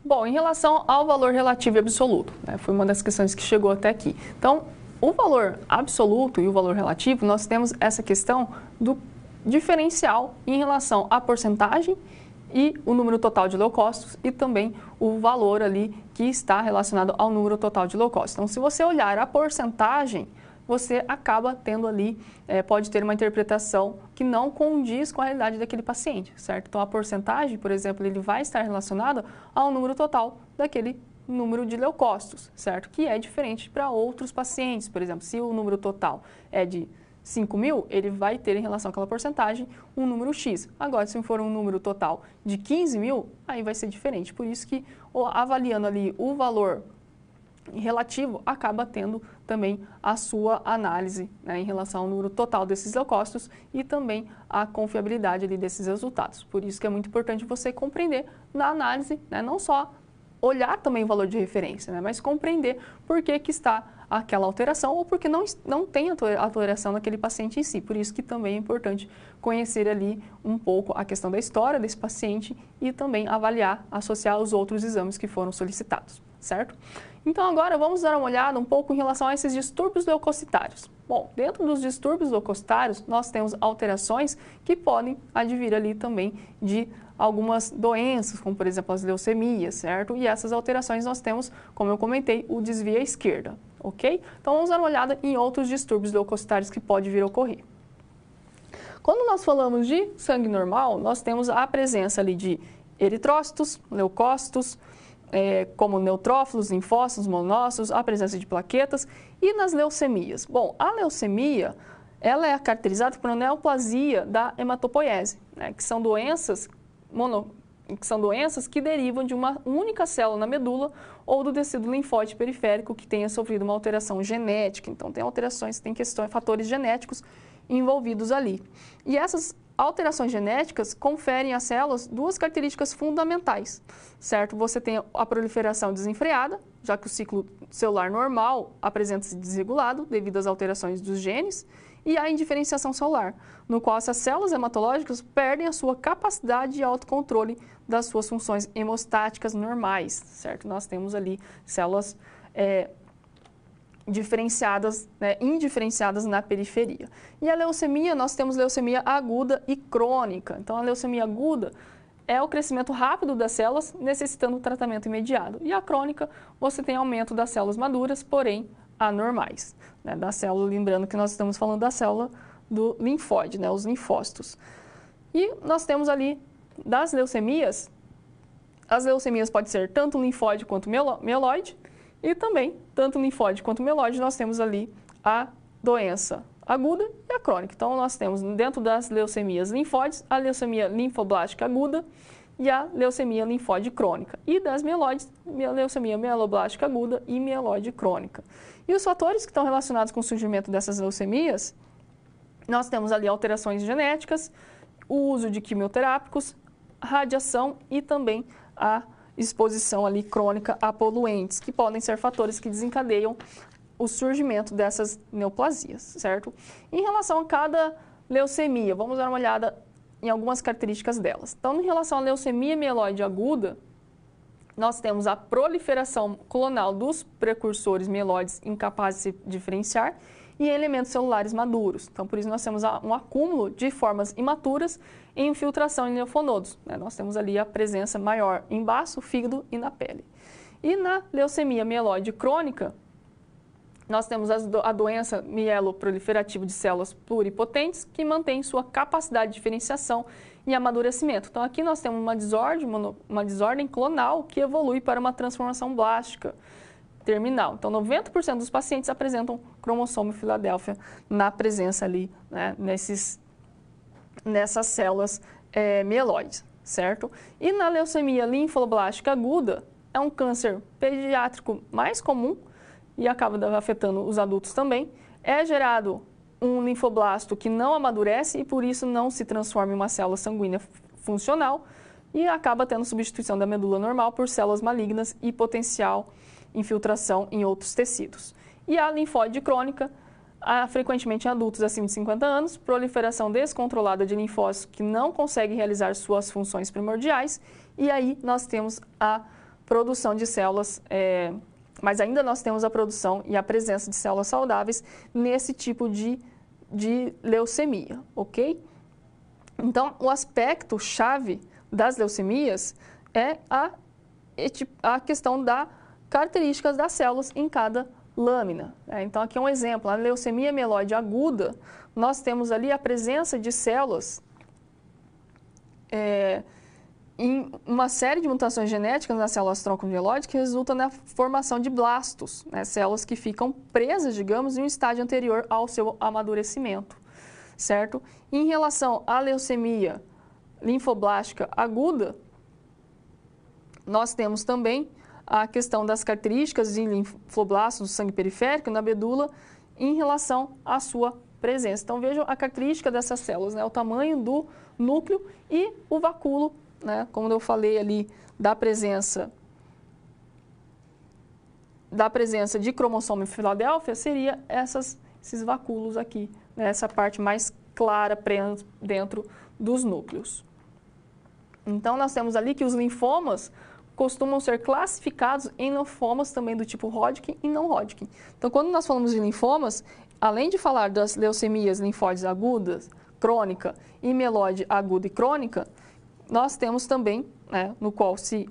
Bom, em relação ao valor relativo e absoluto, né, foi uma das questões que chegou até aqui. Então, o valor absoluto e o valor relativo, nós temos essa questão do diferencial em relação à porcentagem e o número total de leucócitos e também o valor ali que está relacionado ao número total de leucócitos. Então, se você olhar a porcentagem, você acaba tendo ali, pode ter uma interpretação que não condiz com a realidade daquele paciente, certo? Então, a porcentagem, por exemplo, ele vai estar relacionado ao número total daquele número de leucócitos, certo? Que é diferente para outros pacientes. Por exemplo, se o número total é de 5.000, ele vai ter em relação àquela porcentagem um número X. Agora, se for um número total de 15.000, aí vai ser diferente. Por isso que, avaliando ali o valor relativo, acaba tendo também a sua análise, né, em relação ao número total desses leucócitos e também a confiabilidade ali desses resultados. Por isso que é muito importante você compreender na análise, né, não só olhar também o valor de referência, né, mas compreender por que está aquela alteração ou porque não tem alteração naquele paciente em si. Por isso que também é importante conhecer ali um pouco a questão da história desse paciente e também avaliar, associar os outros exames que foram solicitados, certo? Então agora vamos dar uma olhada um pouco em relação a esses distúrbios leucocitários. Bom, dentro dos distúrbios leucocitários, nós temos alterações que podem advir ali também de algumas doenças, como por exemplo as leucemias, certo? E essas alterações nós temos, como eu comentei, o desvio à esquerda. ok? Então vamos dar uma olhada em outros distúrbios leucocitários que pode vir a ocorrer. Quando nós falamos de sangue normal, nós temos a presença ali de eritrócitos, leucócitos, como neutrófilos, linfócitos, monócitos, a presença de plaquetas e nas leucemias. Bom, a leucemia, ela é caracterizada por uma neoplasia da hematopoiese, né, que são doenças que derivam de uma única célula na medula ou do tecido linfóide periférico que tenha sofrido uma alteração genética. Então, tem alterações, tem questões, fatores genéticos envolvidos ali. E essas alterações genéticas conferem às células duas características fundamentais, certo? Você tem a proliferação desenfreada, já que o ciclo celular normal apresenta-se desregulado devido às alterações dos genes, e a indiferenciação celular, no qual essas células hematológicas perdem a sua capacidade de autocontrole das suas funções hemostáticas normais, certo? Nós temos ali células diferenciadas, indiferenciadas na periferia. E a leucemia, nós temos leucemia aguda e crônica. Então, a leucemia aguda é o crescimento rápido das células, necessitando tratamento imediato. E a crônica, você tem aumento das células maduras, porém anormais. Da célula, lembrando que nós estamos falando da célula do linfóide, os linfócitos. E nós temos ali, das leucemias, as leucemias podem ser tanto linfóide quanto mieloide, e também, tanto linfóide quanto mieloide, nós temos ali a doença aguda e a crônica. Então, nós temos dentro das leucemias linfóides, a leucemia linfoblástica aguda e a leucemia linfóide crônica. E das mieloides, leucemia mieloblástica aguda e mieloide crônica. E os fatores que estão relacionados com o surgimento dessas leucemias, nós temos ali alterações genéticas, o uso de quimioterápicos, radiação e também a exposição ali crônica a poluentes, que podem ser fatores que desencadeiam o surgimento dessas neoplasias, certo? Em relação a cada leucemia, vamos dar uma olhada em algumas características delas. Então, em relação à leucemia mieloide aguda, nós temos a proliferação clonal dos precursores mieloides incapazes de se diferenciar e elementos celulares maduros. Então, por isso, nós temos um acúmulo de formas imaturas e infiltração em linfonodos. Nós temos ali a presença maior em baço, fígado e na pele. E na leucemia mieloide crônica, nós temos a doença mieloproliferativa de células pluripotentes que mantém sua capacidade de diferenciação e amadurecimento. Então, aqui nós temos uma desordem clonal que evolui para uma transformação blástica terminal. Então, 90% dos pacientes apresentam cromossomo Filadélfia na presença ali, nessas células mieloides, certo? E na leucemia linfoblástica aguda, é um câncer pediátrico mais comum e acaba afetando os adultos também. É gerado um linfoblasto que não amadurece e, por isso, não se transforma em uma célula sanguínea funcional e acaba tendo substituição da medula normal por células malignas e potencial infiltração em outros tecidos. E a linfóide crônica, frequentemente em adultos acima de 50 anos, proliferação descontrolada de linfócitos que não conseguem realizar suas funções primordiais, e aí nós temos a produção de células, mas ainda nós temos a produção e a presença de células saudáveis nesse tipo de leucemia, ok? Então, o aspecto chave das leucemias é a questão das características das células em cada lâmina. Então, aqui é um exemplo. A leucemia mieloide aguda, nós temos ali a presença de células em uma série de mutações genéticas nas células tronco mieloide que resultam na formação de blastos, células que ficam presas, digamos, em um estágio anterior ao seu amadurecimento, certo? Em relação à leucemia linfoblástica aguda, nós temos também a questão das características de linfoblastos do sangue periférico na medula em relação à sua presença. Então, vejam a característica dessas células, o tamanho do núcleo e o vacúolo, como eu falei ali, da presença de cromossomo Filadélfia, seria esses vacúolos aqui, essa parte mais clara dentro dos núcleos. Então, nós temos ali que os linfomas costumam ser classificados em linfomas também do tipo Hodgkin e não Hodgkin. Então, quando nós falamos de linfomas, além de falar das leucemias linfóides agudas, crônica e mieloide aguda e crônica, nós temos também, no qual se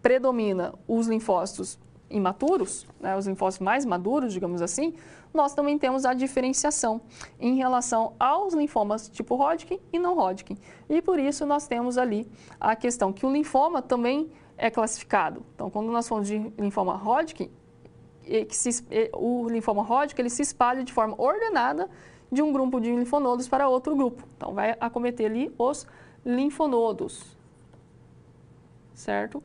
predomina os linfócitos imaturos, né, os linfócitos mais maduros, digamos assim, nós também temos a diferenciação em relação aos linfomas tipo Hodgkin e não Hodgkin. E por isso nós temos ali a questão que o linfoma também é classificado. Então, quando nós falamos de linfoma Hodgkin, o linfoma Hodgkin ele se espalha de forma ordenada de um grupo de linfonodos para outro grupo. Então, vai acometer ali os linfonodos, certo?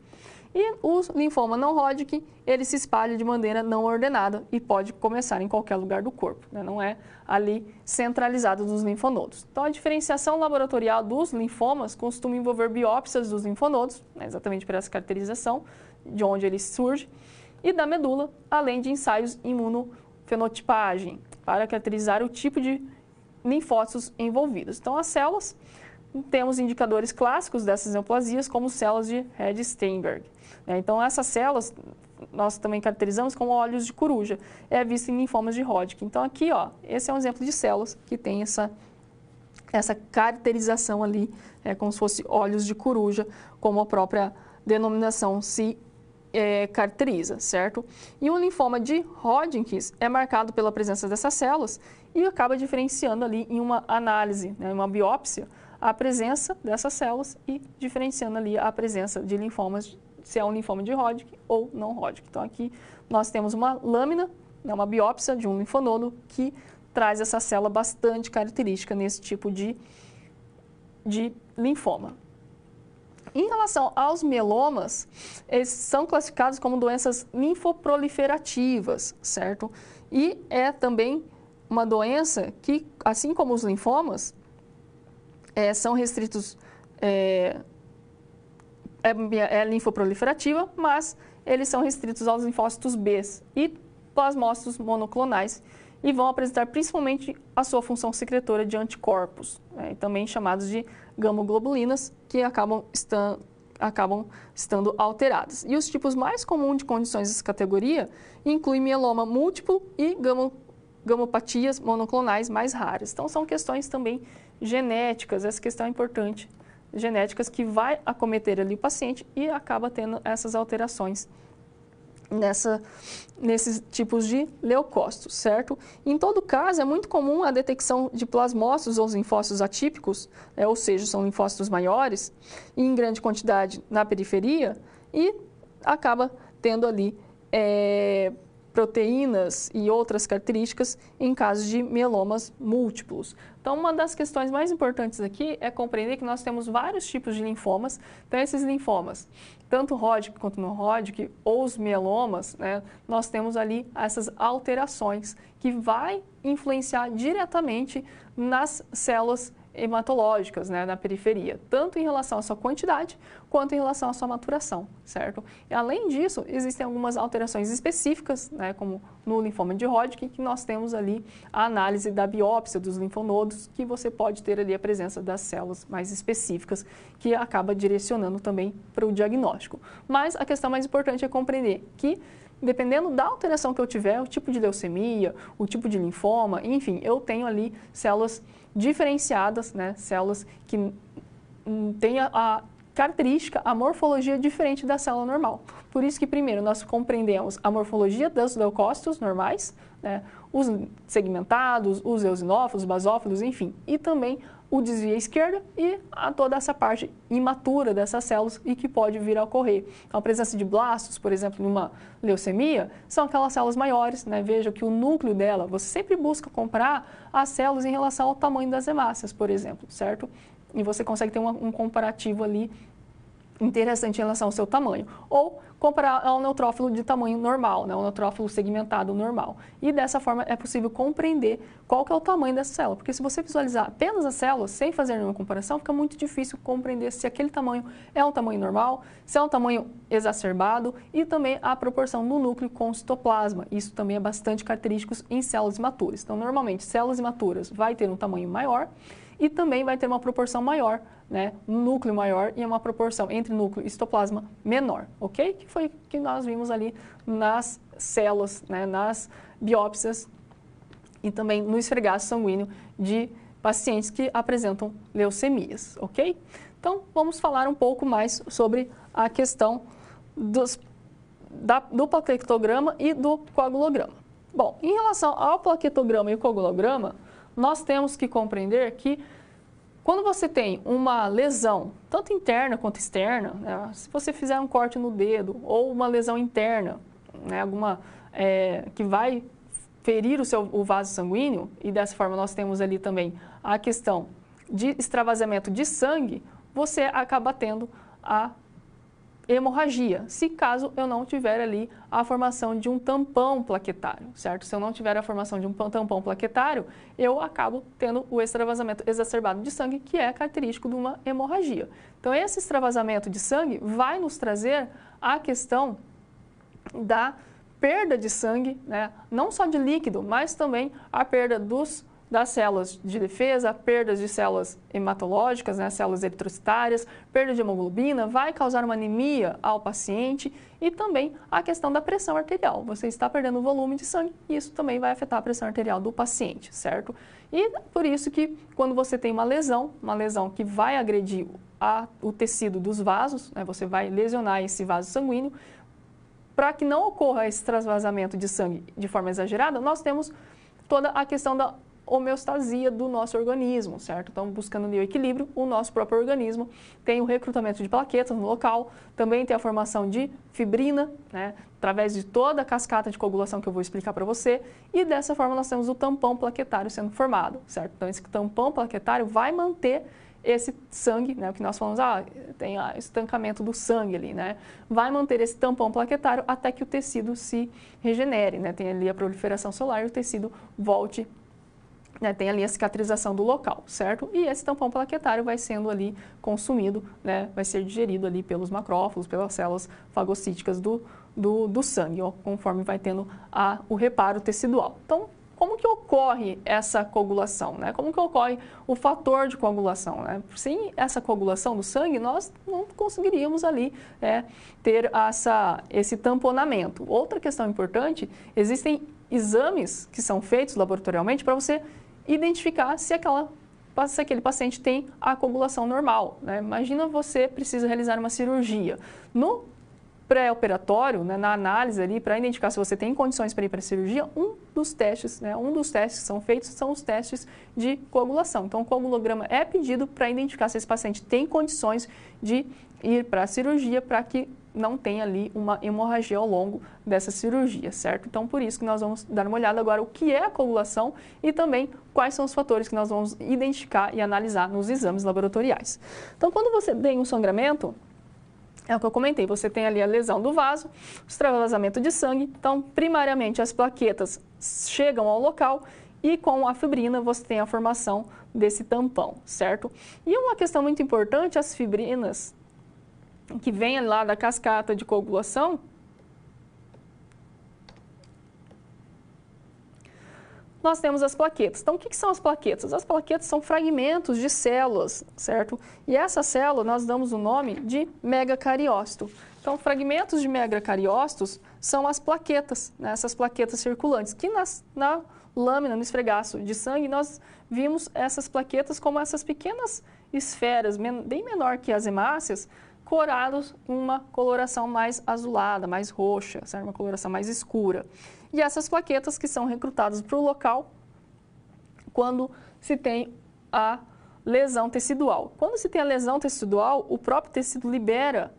E o linfoma não Hodgkin, ele se espalha de maneira não ordenada e pode começar em qualquer lugar do corpo, né? Não é ali centralizado dos linfonodos. Então, a diferenciação laboratorial dos linfomas costuma envolver biópsias dos linfonodos, né, exatamente por essa caracterização de onde ele surge, e da medula, além de ensaios imunofenotipagem, para caracterizar o tipo de linfócitos envolvidos. Então, as células, temos indicadores clássicos dessas neoplasias, como células de Redi-Steinberg. Então, essas células nós também caracterizamos como olhos de coruja. É visto em linfomas de Hodgkin. Então, aqui, ó, esse é um exemplo de células que tem essa caracterização ali, como se fosse olhos de coruja, como a própria denominação se caracteriza, certo? E o linfoma de Hodgkin é marcado pela presença dessas células e acaba diferenciando ali em uma análise, né, uma biópsia, a presença dessas células e diferenciando ali a presença de linfomas, se é um linfoma de Hodgkin ou não Hodgkin. Então, aqui nós temos uma lâmina, né, uma biópsia de um linfonodo que traz essa célula bastante característica nesse tipo de linfoma. Em relação aos mielomas, eles são classificados como doenças linfoproliferativas, certo? E é também uma doença que, assim como os linfomas, são restritos, é linfoproliferativa, mas eles são restritos aos linfócitos B e plasmócitos monoclonais e vão apresentar principalmente a sua função secretora de anticorpos, né, também chamados de gamoglobulinas, que acabam estando alteradas. E os tipos mais comuns de condições dessa categoria incluem mieloma múltiplo e gamopatias monoclonais mais raras. Então, são questões também genéticas, essa questão é importante, genéticas que vai acometer ali o paciente e acaba tendo essas alterações nesses tipos de leucócitos, certo? Em todo caso, é muito comum a detecção de plasmócitos ou linfócitos atípicos, ou seja, são linfócitos maiores, em grande quantidade na periferia e acaba tendo ali proteínas e outras características em casos de mielomas múltiplos. Então, uma das questões mais importantes aqui é compreender que nós temos vários tipos de linfomas. Então, esses linfomas, tanto Hodgkin quanto não Hodgkin, ou os mielomas, né, nós temos ali essas alterações que vai influenciar diretamente nas células hematológicas, né, na periferia, tanto em relação à sua quantidade quanto em relação à sua maturação, certo? E além disso, existem algumas alterações específicas, né, como no linfoma de Hodgkin, que nós temos ali a análise da biópsia dos linfonodos, que você pode ter ali a presença das células mais específicas, que acaba direcionando também para o diagnóstico. Mas a questão mais importante é compreender que, dependendo da alteração que eu tiver, o tipo de leucemia, o tipo de linfoma, enfim, eu tenho ali células diferenciadas, né, células que têm a característica, a morfologia diferente da célula normal. Por isso que primeiro nós compreendemos a morfologia dos leucócitos normais, né, os segmentados, os eosinófilos, basófilos, enfim, e também o desvio à esquerda e toda essa parte imatura dessas células e que pode vir a ocorrer. Então, a presença de blastos, por exemplo, em uma leucemia, são aquelas células maiores, né? Veja que o núcleo dela, você sempre busca comparar as células em relação ao tamanho das hemácias, por exemplo, certo? E você consegue ter um comparativo ali interessante em relação ao seu tamanho. Ou comparar ao neutrófilo de tamanho normal, né, o neutrófilo segmentado normal. E dessa forma é possível compreender qual que é o tamanho dessa célula. Porque se você visualizar apenas as células, sem fazer nenhuma comparação, fica muito difícil compreender se aquele tamanho é um tamanho normal, se é um tamanho exacerbado e também a proporção do núcleo com o citoplasma. Isso também é bastante característico em células imaturas. Então, normalmente, células imaturas vai ter um tamanho maior e também vai ter uma proporção maior, né, um núcleo maior e uma proporção entre núcleo e citoplasma menor, ok? Que foi que nós vimos ali nas células, né, nas biópsias e também no esfregaço sanguíneo de pacientes que apresentam leucemias, ok? Então, vamos falar um pouco mais sobre a questão do plaquetograma e do coagulograma. Bom, em relação ao plaquetograma e coagulograma, nós temos que compreender que quando você tem uma lesão, tanto interna quanto externa, né, se você fizer um corte no dedo ou uma lesão interna, né, alguma que vai ferir o vaso sanguíneo, e dessa forma nós temos ali também a questão de extravasamento de sangue, você acaba tendo a hemorragia, se caso eu não tiver ali a formação de um tampão plaquetário, certo? Se eu não tiver a formação de um tampão plaquetário, eu acabo tendo o extravasamento exacerbado de sangue, que é característico de uma hemorragia. Então, esse extravasamento de sangue vai nos trazer a questão da perda de sangue, né? Não só de líquido, mas também a perda das células de defesa, perdas de células hematológicas, né, células eritrocitárias, perda de hemoglobina, vai causar uma anemia ao paciente e também a questão da pressão arterial. Você está perdendo o volume de sangue e isso também vai afetar a pressão arterial do paciente, certo? E por isso que quando você tem uma lesão que vai agredir o tecido dos vasos, né, você vai lesionar esse vaso sanguíneo, para que não ocorra esse transvasamento de sangue de forma exagerada, nós temos toda a questão da homeostasia do nosso organismo, certo? Então, buscando ali o equilíbrio, o nosso próprio organismo tem o recrutamento de plaquetas no local, também tem a formação de fibrina, né, através de toda a cascata de coagulação que eu vou explicar para você, e dessa forma nós temos o tampão plaquetário sendo formado, certo? Então, esse tampão plaquetário vai manter esse sangue, né, o que nós falamos, tem estancamento do sangue ali, né? Vai manter esse tampão plaquetário até que o tecido se regenere, né? Tem ali a proliferação celular e o tecido volte, né, tem ali a cicatrização do local, certo? E esse tampão plaquetário vai sendo ali consumido, né, vai ser digerido ali pelos macrófagos, pelas células fagocíticas do sangue, ó, conforme vai tendo o reparo tecidual. Então, como que ocorre essa coagulação, né? Como que ocorre o fator de coagulação, né? Sem essa coagulação do sangue, nós não conseguiríamos ali ter esse tamponamento. Outra questão importante, existem exames que são feitos laboratorialmente para você identificar se aquele paciente tem a coagulação normal, né? Imagina você precisa realizar uma cirurgia. No pré-operatório, né, na análise ali, para identificar se você tem condições para ir para a cirurgia, um dos testes que são feitos são os testes de coagulação. Então, o coagulograma é pedido para identificar se esse paciente tem condições de ir para a cirurgia para que não tenha ali uma hemorragia ao longo dessa cirurgia, certo? Então, por isso que nós vamos dar uma olhada agora o que é a coagulação e também quais são os fatores que nós vamos identificar e analisar nos exames laboratoriais. Então, quando você tem um sangramento, é o que eu comentei, você tem ali a lesão do vaso, o extravasamento de sangue, então, primariamente, as plaquetas chegam ao local e com a fibrina você tem a formação desse tampão, certo? E uma questão muito importante, as fibrinas que vêm lá da cascata de coagulação, nós temos as plaquetas. Então, o que são as plaquetas? As plaquetas são fragmentos de células, certo? E essa célula nós damos o nome de megacariócito. Então, fragmentos de megacariócitos são as plaquetas, né? Essas plaquetas circulantes, que na lâmina, no esfregaço de sangue, nós vimos essas plaquetas como essas pequenas esferas, bem menor que as hemácias, corados em uma coloração mais azulada, mais roxa, certo? Uma coloração mais escura. E essas plaquetas que são recrutadas para o local quando se tem a lesão tecidual. Quando se tem a lesão tecidual, o próprio tecido libera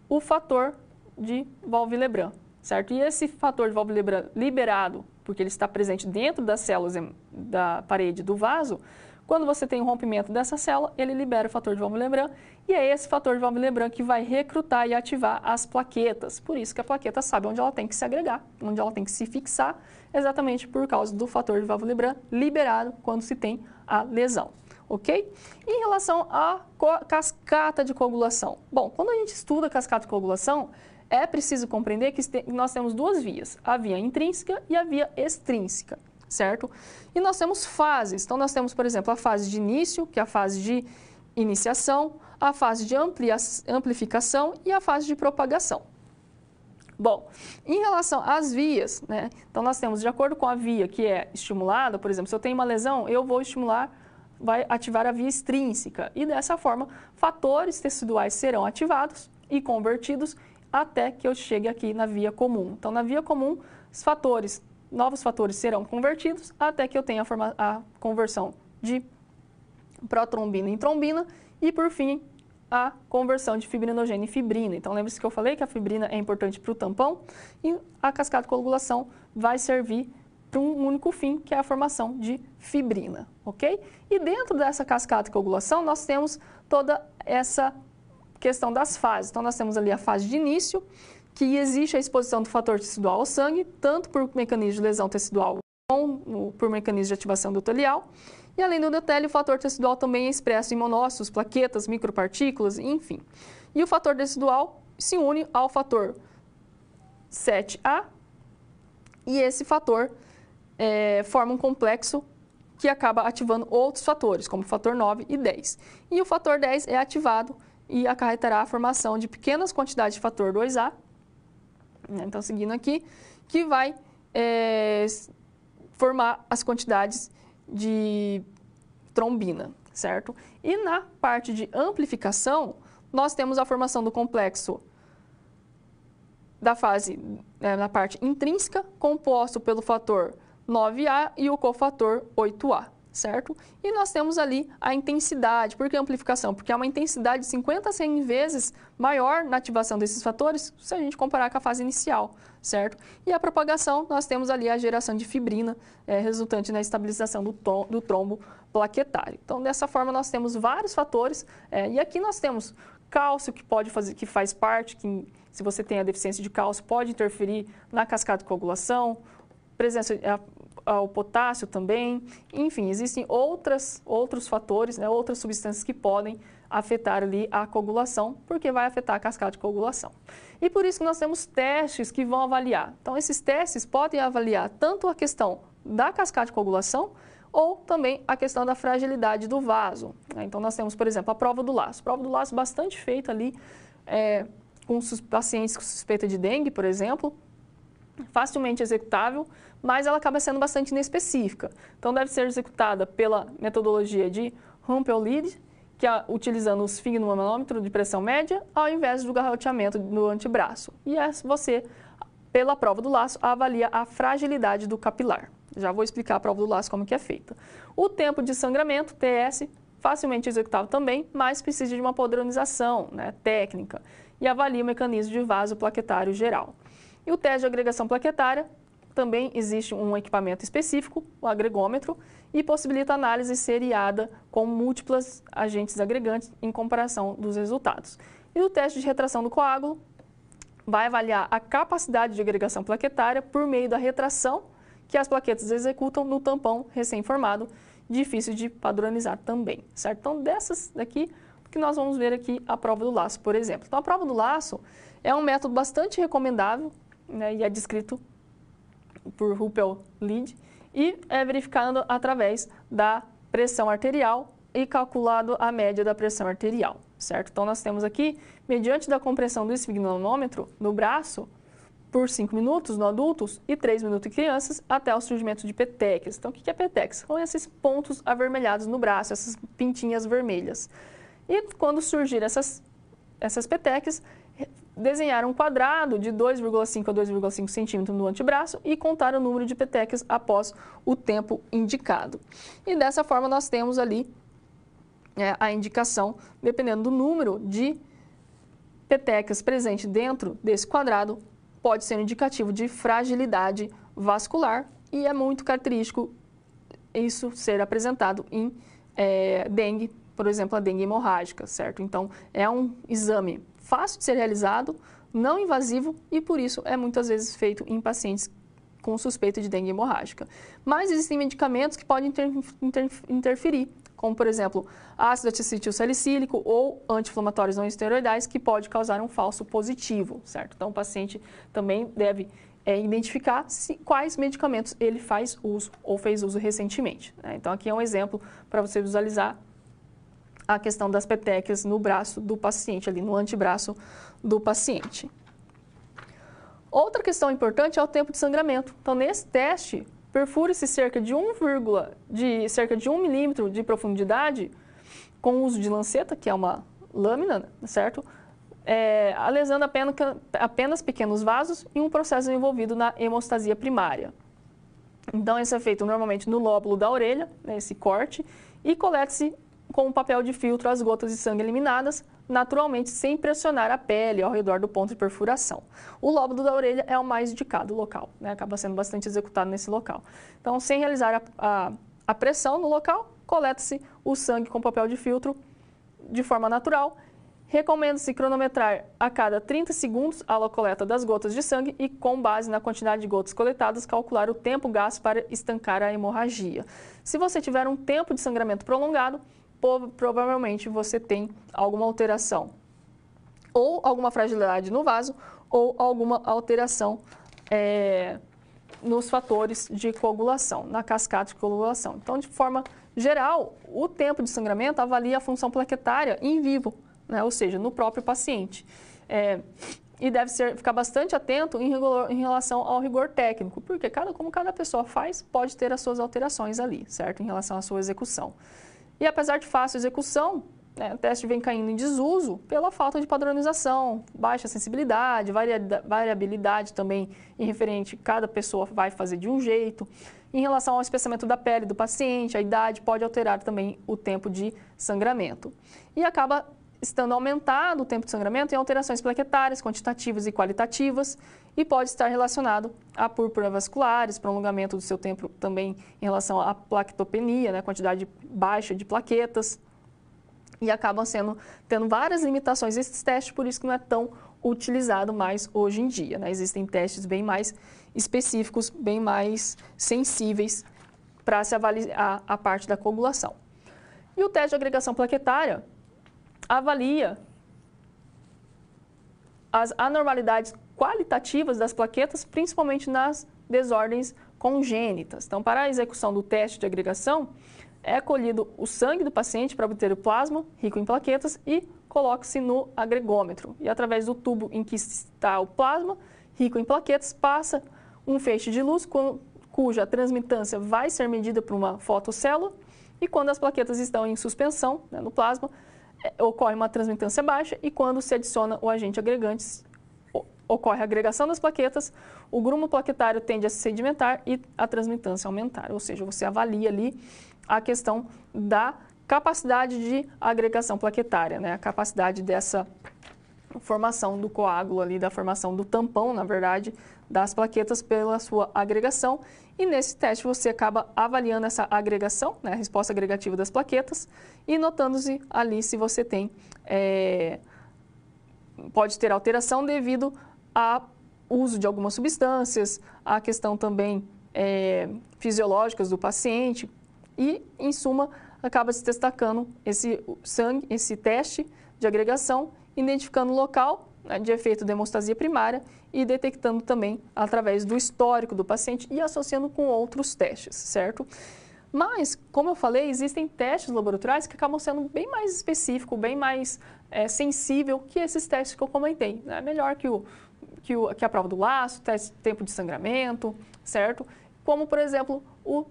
o fator de Von-Willebrand, certo? E esse fator de Von-Willebrand liberado, porque ele está presente dentro das células da parede do vaso, quando você tem um rompimento dessa célula, ele libera o fator de Von-Willebrand e é esse fator de Von-Willebrand que vai recrutar e ativar as plaquetas. Por isso que a plaqueta sabe onde ela tem que se agregar, onde ela tem que se fixar, exatamente por causa do fator de Von-Willebrand liberado quando se tem a lesão, ok? Em relação à cascata de coagulação. Bom, quando a gente estuda a cascata de coagulação, é preciso compreender que nós temos duas vias, a via intrínseca e a via extrínseca, certo? E nós temos fases, então nós temos, por exemplo, a fase de início, que é a fase de iniciação, a fase de amplificação e a fase de propagação. Bom, em relação às vias, né, então nós temos, de acordo com a via que é estimulada, por exemplo, se eu tenho uma lesão, eu vou estimular, vai ativar a via extrínseca e dessa forma, fatores teciduais serão ativados e convertidos até que eu chegue aqui na via comum. Então, na via comum, novos fatores serão convertidos até que eu tenha a conversão de protrombina em trombina e, por fim, a conversão de fibrinogênio em fibrina. Então, lembre-se que eu falei que a fibrina é importante para o tampão e a cascata de coagulação vai servir para um único fim, que é a formação de fibrina, ok? E dentro dessa cascata de coagulação, nós temos toda essa questão das fases. Então, nós temos ali a fase de início, que existe a exposição do fator tecidual ao sangue, tanto por mecanismo de lesão tecidual como por mecanismo de ativação endotelial. E além do endotélio, o fator tecidual também é expresso em monócitos, plaquetas, micropartículas, enfim. E o fator tecidual se une ao fator 7A, e esse fator forma um complexo que acaba ativando outros fatores, como o fator 9 e 10. E o fator 10 é ativado e acarretará a formação de pequenas quantidades de fator 2A, então seguindo aqui, que vai formar as quantidades de trombina, certo? E na parte de amplificação, nós temos a formação do complexo da fase, na parte intrínseca, composto pelo fator 9A e o cofator 8A, certo? E nós temos ali a intensidade. Por que amplificação? Porque é uma intensidade de 50 a 100 vezes maior na ativação desses fatores se a gente comparar com a fase inicial, certo? E a propagação, nós temos ali a geração de fibrina, resultante na estabilização do trombo plaquetário. Então, dessa forma, nós temos vários fatores, e aqui nós temos cálcio, que faz parte, que se você tem a deficiência de cálcio, pode interferir na cascata de coagulação, presença o potássio também, enfim, existem outros fatores, outras substâncias que podem afetar ali a coagulação, porque vai afetar a cascata de coagulação. E por isso que nós temos testes que vão avaliar. Então, esses testes podem avaliar tanto a questão da cascata de coagulação ou também a questão da fragilidade do vaso. Então, nós temos, por exemplo, a prova do laço. Prova do laço bastante feita ali com pacientes com suspeita de dengue, por exemplo, facilmente executável, mas ela acaba sendo bastante inespecífica. Então, deve ser executada pela metodologia de Rumpel-Lid, que é utilizando o sfigmomanômetro de pressão média, ao invés do garroteamento no antebraço. E você, pela prova do laço, avalia a fragilidade do capilar. Já vou explicar a prova do laço como que é feita. O tempo de sangramento, TS, facilmente executável também, mas precisa de uma padronização técnica, e avalia o mecanismo de vaso plaquetário geral. E o teste de agregação plaquetária, também existe um equipamento específico, o agregômetro, e possibilita análise seriada com múltiplos agentes agregantes em comparação dos resultados. E o teste de retração do coágulo vai avaliar a capacidade de agregação plaquetária por meio da retração que as plaquetas executam no tampão recém-formado, difícil de padronizar também, certo? Então, dessas daqui, que nós vamos ver aqui a prova do laço, por exemplo. Então, a prova do laço é um método bastante recomendável, e é descrito por Rumpel-Lid, e é verificado através da pressão arterial e calculado a média da pressão arterial, certo? Então, nós temos aqui, mediante da compressão do esfigmonômetro no braço, por 5 minutos no adultos e 3 minutos em crianças, até o surgimento de petequias. Então, o que é petequias? São esses pontos avermelhados no braço, essas pintinhas vermelhas. E quando surgir essas petequias, desenhar um quadrado de 2,5 a 2,5 centímetros no antebraço e contar o número de petequias após o tempo indicado. E dessa forma nós temos ali a indicação, dependendo do número de petequias presente dentro desse quadrado, pode ser um indicativo de fragilidade vascular, e é muito característico isso ser apresentado em dengue, por exemplo, a dengue hemorrágica, certo? Então, é um exame fácil de ser realizado, não invasivo, e por isso é muitas vezes feito em pacientes com suspeita de dengue hemorrágica. Mas existem medicamentos que podem interferir, como, por exemplo, ácido acetilsalicílico ou anti-inflamatórios não esteroidais, que pode causar um falso positivo, certo? Então, o paciente também deve identificar quais medicamentos ele faz uso ou fez uso recentemente, Então, aqui é um exemplo para você visualizar a questão das petequias no braço do paciente, ali no antebraço do paciente. Outra questão importante é o tempo de sangramento. Então, nesse teste, perfura-se cerca de 1 milímetro de profundidade com o uso de lanceta, que é uma lâmina, certo? lesando apenas pequenos vasos e um processo envolvido na hemostasia primária. Então, isso é feito normalmente no lóbulo da orelha, né, esse corte, e coleta-se com um papel de filtro as gotas de sangue eliminadas, naturalmente sem pressionar a pele ao redor do ponto de perfuração. O lóbulo da orelha é o mais indicado local, né, acaba sendo bastante executado nesse local. Então, sem realizar a pressão no local, coleta-se o sangue com papel de filtro de forma natural. Recomenda-se cronometrar a cada 30 segundos a coleta das gotas de sangue e, com base na quantidade de gotas coletadas, calcular o tempo gasto para estancar a hemorragia. Se você tiver um tempo de sangramento prolongado, provavelmente você tem alguma alteração, ou alguma fragilidade no vaso, ou alguma alteração nos fatores de coagulação, na cascata de coagulação. Então, de forma geral, o tempo de sangramento avalia a função plaquetária em vivo, né? Ou seja, no próprio paciente. E deve ficar bastante atento em relação ao rigor técnico, porque como cada pessoa faz, pode ter as suas alterações ali, certo? Em relação à sua execução. E apesar de fácil execução, né, o teste vem caindo em desuso pela falta de padronização, baixa sensibilidade, variabilidade também em referente, cada pessoa vai fazer de um jeito. Em relação ao espessamento da pele do paciente, a idade pode alterar também o tempo de sangramento. E acaba estando aumentado o tempo de sangramento em alterações plaquetárias, quantitativas e qualitativas, e pode estar relacionado a púrpuras vasculares, prolongamento do seu tempo também em relação à plaquetopenia, né, quantidade baixa de plaquetas, e acabam tendo várias limitações esses testes, por isso que não é tão utilizado mais hoje em dia, né? Existem testes bem mais específicos, bem mais sensíveis para se avaliar a parte da coagulação. E o teste de agregação plaquetária avalia as anormalidades qualitativas das plaquetas, principalmente nas desordens congênitas. Então, para a execução do teste de agregação, é colhido o sangue do paciente para obter o plasma rico em plaquetas e coloca-se no agregômetro. E através do tubo em que está o plasma rico em plaquetas, passa um feixe de luz cuja transmitância vai ser medida por uma fotocélula, e quando as plaquetas estão em suspensão, né, no plasma, ocorre uma transmitância baixa, e quando se adiciona o agente agregante, ocorre a agregação das plaquetas, o grumo plaquetário tende a se sedimentar e a transmitância aumentar. Ou seja, você avalia ali a questão da capacidade de agregação plaquetária, né? A capacidade dessa formação do coágulo ali, da formação do tampão, na verdade, das plaquetas pela sua agregação. E nesse teste você acaba avaliando essa agregação, né, a resposta agregativa das plaquetas, e notando-se ali se você tem, pode ter alteração devido ao uso de algumas substâncias, a questão também fisiológicas do paciente, e, em suma, acaba se destacando esse teste de agregação, identificando o local, né, de efeito de hemostasia primária e detectando também através do histórico do paciente e associando com outros testes, certo? Mas, como eu falei, existem testes laboratoriais que acabam sendo bem mais específicos, bem mais sensível que esses testes que eu comentei, né? Melhor que a prova do laço, teste de tempo de sangramento, certo? Como, por exemplo, o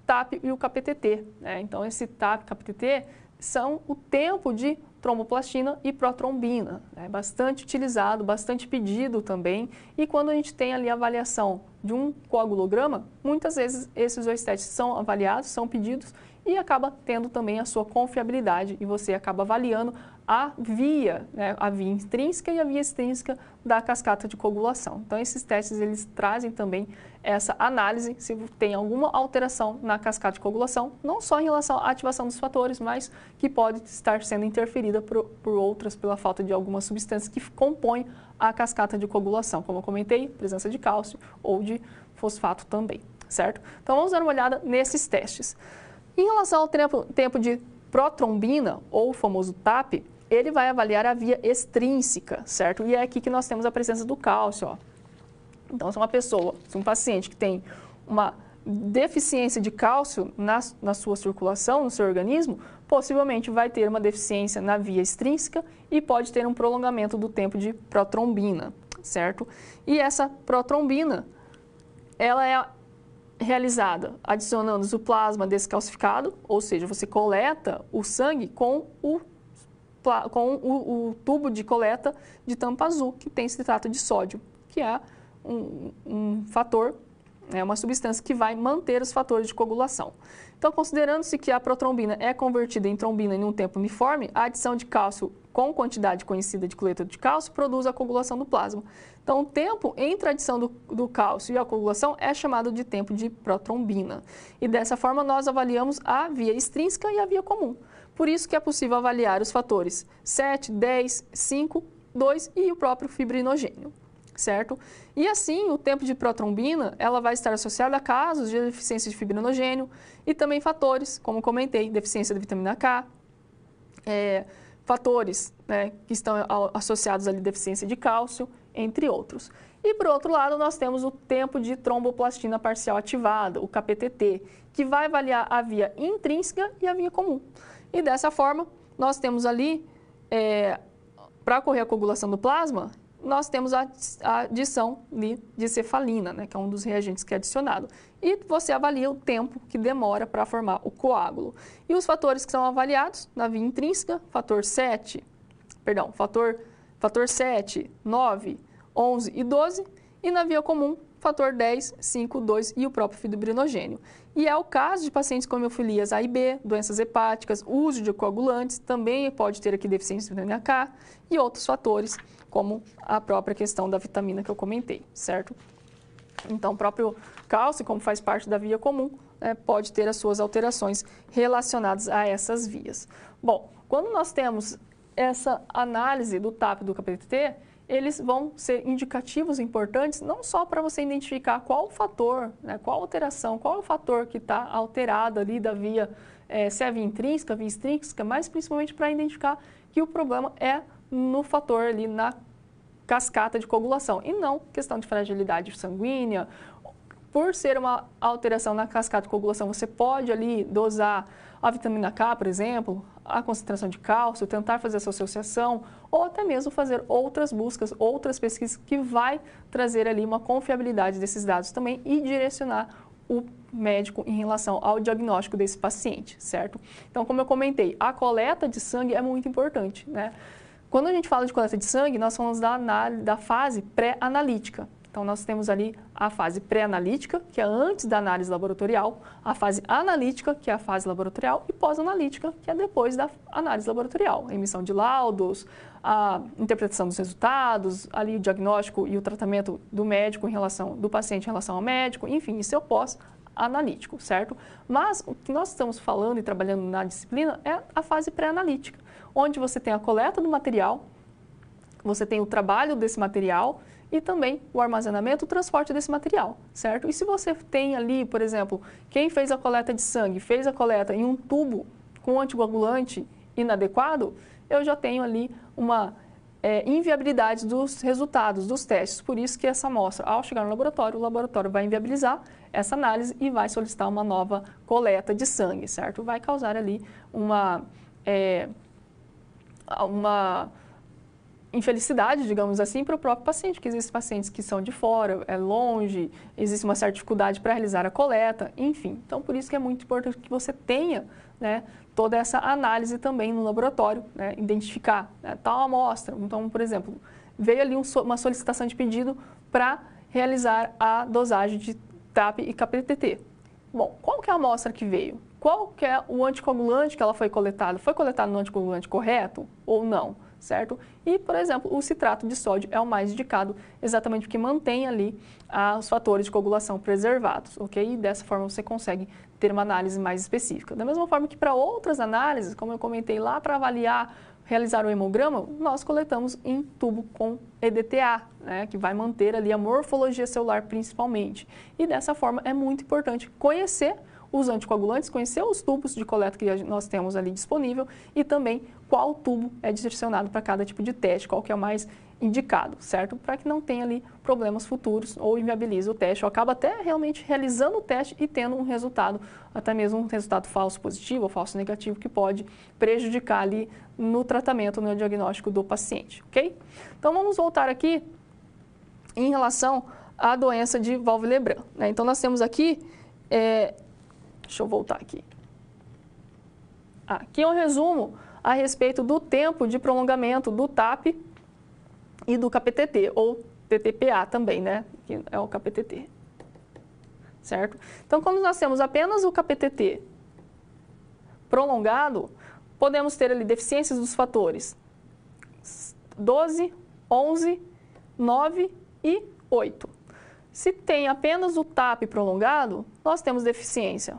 TAP e o KPTT, né? Então, esse TAP e KPTT são o tempo de tromboplastina e protrombina, né? Bastante utilizado, bastante pedido também. E quando a gente tem ali a avaliação de um coagulograma, muitas vezes esses dois testes são avaliados, são pedidos e acaba tendo também a sua confiabilidade e você acaba avaliando a via, né, a via intrínseca e a via extrínseca da cascata de coagulação. Então, esses testes, eles trazem também essa análise se tem alguma alteração na cascata de coagulação, não só em relação à ativação dos fatores, mas que pode estar sendo interferida por outras, pela falta de algumas substâncias que compõem a cascata de coagulação, como eu comentei, presença de cálcio ou de fosfato também, certo? Então, vamos dar uma olhada nesses testes. Em relação ao tempo de protrombina, ou o famoso TAP, ele vai avaliar a via extrínseca, certo? E é aqui que nós temos a presença do cálcio, ó. Então, se um paciente que tem uma deficiência de cálcio na sua circulação, no seu organismo, possivelmente vai ter uma deficiência na via extrínseca e pode ter um prolongamento do tempo de protrombina, certo? E essa protrombina, ela é realizada adicionando o plasma descalcificado, ou seja, você coleta o sangue com o o tubo de coleta de tampa azul, que tem citrato de sódio, que é um fator, uma substância que vai manter os fatores de coagulação. Então, considerando-se que a protrombina é convertida em trombina em um tempo uniforme, a adição de cálcio com quantidade conhecida de cloreto de cálcio produz a coagulação do plasma. Então, o tempo entre a adição do cálcio e a coagulação é chamado de tempo de protrombina. E dessa forma, nós avaliamos a via extrínseca e a via comum. Por isso que é possível avaliar os fatores 7, 10, 5, 2 e o próprio fibrinogênio, certo? E assim, o tempo de protrombina, ela vai estar associada a casos de deficiência de fibrinogênio e também fatores, como comentei, deficiência da vitamina K, fatores, né, que estão associados à deficiência de cálcio, entre outros. E, por outro lado, nós temos o tempo de tromboplastina parcial ativada, o KPTT, que vai avaliar a via intrínseca e a via comum. E dessa forma, nós temos ali, para ocorrer a coagulação do plasma, nós temos a adição de cefalina, né, que é um dos reagentes que é adicionado. E você avalia o tempo que demora para formar o coágulo. E os fatores que são avaliados na via intrínseca, fator 7, 9, 11 e 12, e na via comum, fator 10, 5, 2 e o próprio fibrinogênio. E é o caso de pacientes com hemofilias A e B, doenças hepáticas, uso de coagulantes, também pode ter aqui deficiência de vitamina K e outros fatores, como a própria questão da vitamina que eu comentei, certo? Então, o próprio cálcio, como faz parte da via comum, pode ter as suas alterações relacionadas a essas vias. Bom, quando nós temos essa análise do TAP e do KPTT, eles vão ser indicativos importantes não só para você identificar qual o fator, né, qual a alteração, qual é o fator que está alterado ali da via, se é a via intrínseca, via extrínseca, mas principalmente para identificar que o problema é no fator ali na cascata de coagulação e não questão de fragilidade sanguínea. Por ser uma alteração na cascata de coagulação, você pode ali dosar a vitamina K, por exemplo, a concentração de cálcio, tentar fazer essa associação ou até mesmo fazer outras buscas, outras pesquisas que vai trazer ali uma confiabilidade desses dados também e direcionar o médico em relação ao diagnóstico desse paciente, certo? Então, como eu comentei, a coleta de sangue é muito importante, né? Quando a gente fala de coleta de sangue, nós falamos da fase pré-analítica. Então, nós temos ali a fase pré-analítica, que é antes da análise laboratorial, a fase analítica, que é a fase laboratorial, e pós-analítica, que é depois da análise laboratorial. A emissão de laudos, a interpretação dos resultados, ali o diagnóstico e o tratamento do médico do paciente em relação ao médico, enfim, isso é o pós-analítico, certo? Mas o que nós estamos falando e trabalhando na disciplina é a fase pré-analítica, onde você tem a coleta do material, você tem o trabalho desse material, e também o armazenamento, o transporte desse material, certo? E se você tem ali, por exemplo, quem fez a coleta de sangue, fez a coleta em um tubo com anticoagulante inadequado, eu já tenho ali uma inviabilidade dos resultados dos testes. Por isso que essa amostra, ao chegar no laboratório, o laboratório vai inviabilizar essa análise e vai solicitar uma nova coleta de sangue, certo? Vai causar ali uma infelicidade, digamos assim, para o próprio paciente, porque existem pacientes que são de fora, é longe, existe uma certa dificuldade para realizar a coleta, enfim. Então, por isso que é muito importante que você tenha, né, toda essa análise também no laboratório, né, identificar, né, tal amostra. Então, por exemplo, veio ali uma solicitação de pedido para realizar a dosagem de TAP e KPTT. Bom, qual que é a amostra que veio? Qual que é o anticoagulante que ela foi coletada? Foi coletado no anticoagulante correto ou não? Certo? E, por exemplo, o citrato de sódio é o mais indicado exatamente porque mantém ali os fatores de coagulação preservados, ok? E dessa forma você consegue ter uma análise mais específica. Da mesma forma que para outras análises, como eu comentei lá, para avaliar, realizar o hemograma, nós coletamos em tubo com EDTA, né? Que vai manter ali a morfologia celular principalmente. E dessa forma é muito importante conhecer os anticoagulantes, conhecer os tubos de coleta que nós temos ali disponível e também qual tubo é direcionado para cada tipo de teste, qual que é o mais indicado, certo? Para que não tenha ali problemas futuros ou inviabilize o teste, ou acaba até realmente realizando o teste e tendo um resultado, até mesmo um resultado falso positivo ou falso negativo, que pode prejudicar ali no tratamento, no diagnóstico do paciente, ok? Então vamos voltar aqui em relação à doença de Waldwiller-Lebrun, né? Então nós temos aqui, deixa eu voltar aqui. Aqui é um resumo a respeito do tempo de prolongamento do TAP e do KPTT, ou TTPA também, né? Que é o KPTT. Certo? Então, quando nós temos apenas o KPTT prolongado, podemos ter ali deficiências dos fatores 12, 11, 9 e 8. Se tem apenas o TAP prolongado, nós temos deficiência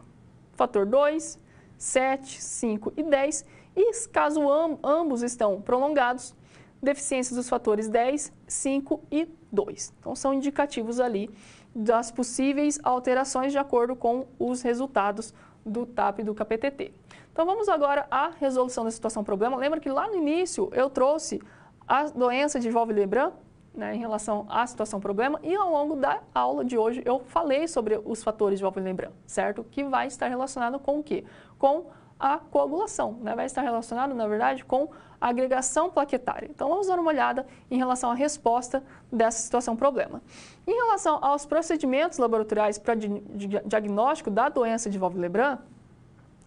fator 2, 7, 5 e 10. E caso ambos estão prolongados, deficiências dos fatores 10, 5 e 2. Então, são indicativos ali das possíveis alterações de acordo com os resultados do TAP e do KPTT. Então, vamos agora à resolução da situação-problema. Lembra que lá no início eu trouxe a doença de Wolff-Lebrun, né, em relação à situação-problema, e ao longo da aula de hoje eu falei sobre os fatores de Wolff-Lebrun, certo? Que vai estar relacionado com o quê? Com a coagulação, né? Vai estar relacionado, na verdade, com a agregação plaquetária. Então, vamos dar uma olhada em relação à resposta dessa situação-problema. Em relação aos procedimentos laboratoriais para diagnóstico da doença de Wolff-Lebrun,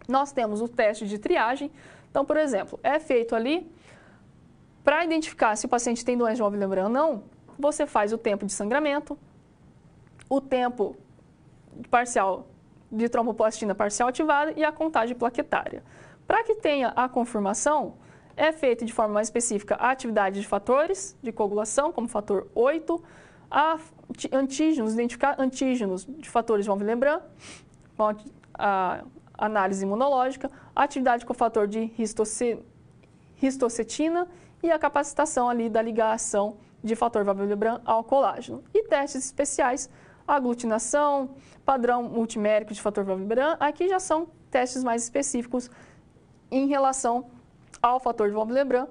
nós temos o teste de triagem. Então, por exemplo, é feito ali, para identificar se o paciente tem doença de Wolff-Lebrun ou não, você faz o tempo de sangramento, o tempo parcial de tromboplastina parcial ativada e a contagem plaquetária. Para que tenha a confirmação, é feita de forma mais específica a atividade de fatores de coagulação, como fator 8, antígenos, identificar antígenos de fatores de Wolff-Lebrun, com a análise imunológica, a atividade com o fator de histocetina e a capacitação ali da ligação de fator Wolff-Lebrun ao colágeno. E testes especiais, aglutinação, padrão multimérico de fator Wolff-Lebrun, aqui já são testes mais específicos em relação ao fator de Wolff-Lebrun,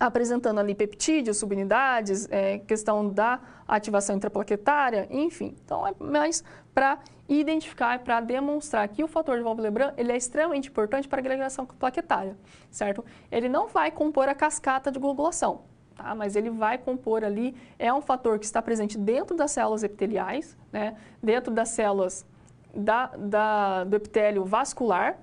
apresentando ali peptídeos, subunidades, questão da ativação intraplaquetária, enfim. Então, é mais para identificar e para demonstrar que o fator de Wolff-Lebrun ele é extremamente importante para a agregação plaquetária, certo? Ele não vai compor a cascata de coagulação, tá? Mas ele vai compor ali, é um fator que está presente dentro das células epiteliais, né? Dentro das células do epitélio vascular.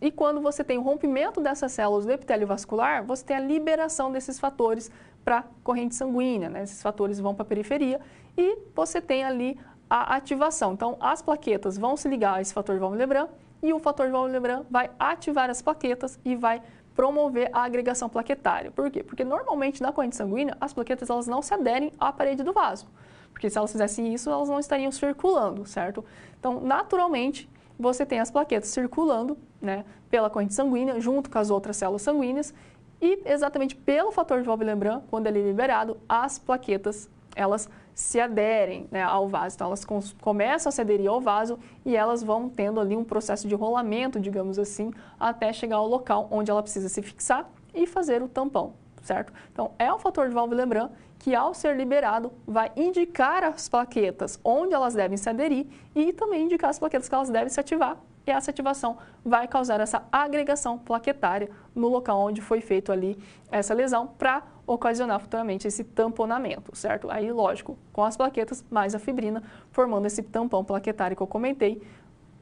E quando você tem o rompimento dessas células do epitélio vascular, você tem a liberação desses fatores para a corrente sanguínea, né? Esses fatores vão para a periferia e você tem ali a ativação. Então, as plaquetas vão se ligar a esse fator de Wolff-Lebrun e o fator de Wolff-Lebrun vai ativar as plaquetas e vai promover a agregação plaquetária. Por quê? Porque normalmente na corrente sanguínea as plaquetas elas não se aderem à parede do vaso, porque se elas fizessem isso elas não estariam circulando, certo? Então, naturalmente, você tem as plaquetas circulando, né, pela corrente sanguínea, junto com as outras células sanguíneas, e exatamente pelo fator de Wolff-Lebrun, quando ele é liberado, as plaquetas, elas se aderem, né, ao vaso. Então, elas começam a se aderir ao vaso e elas vão tendo ali um processo de rolamento, digamos assim, até chegar ao local onde ela precisa se fixar e fazer o tampão, certo? Então, é o fator de Wolff-Lebrun que, ao ser liberado, vai indicar as plaquetas onde elas devem se aderir e também indicar as plaquetas que elas devem se ativar. E essa ativação vai causar essa agregação plaquetária no local onde foi feito ali essa lesão para ocasionar futuramente esse tamponamento, certo? Aí, lógico, com as plaquetas mais a fibrina, formando esse tampão plaquetário que eu comentei,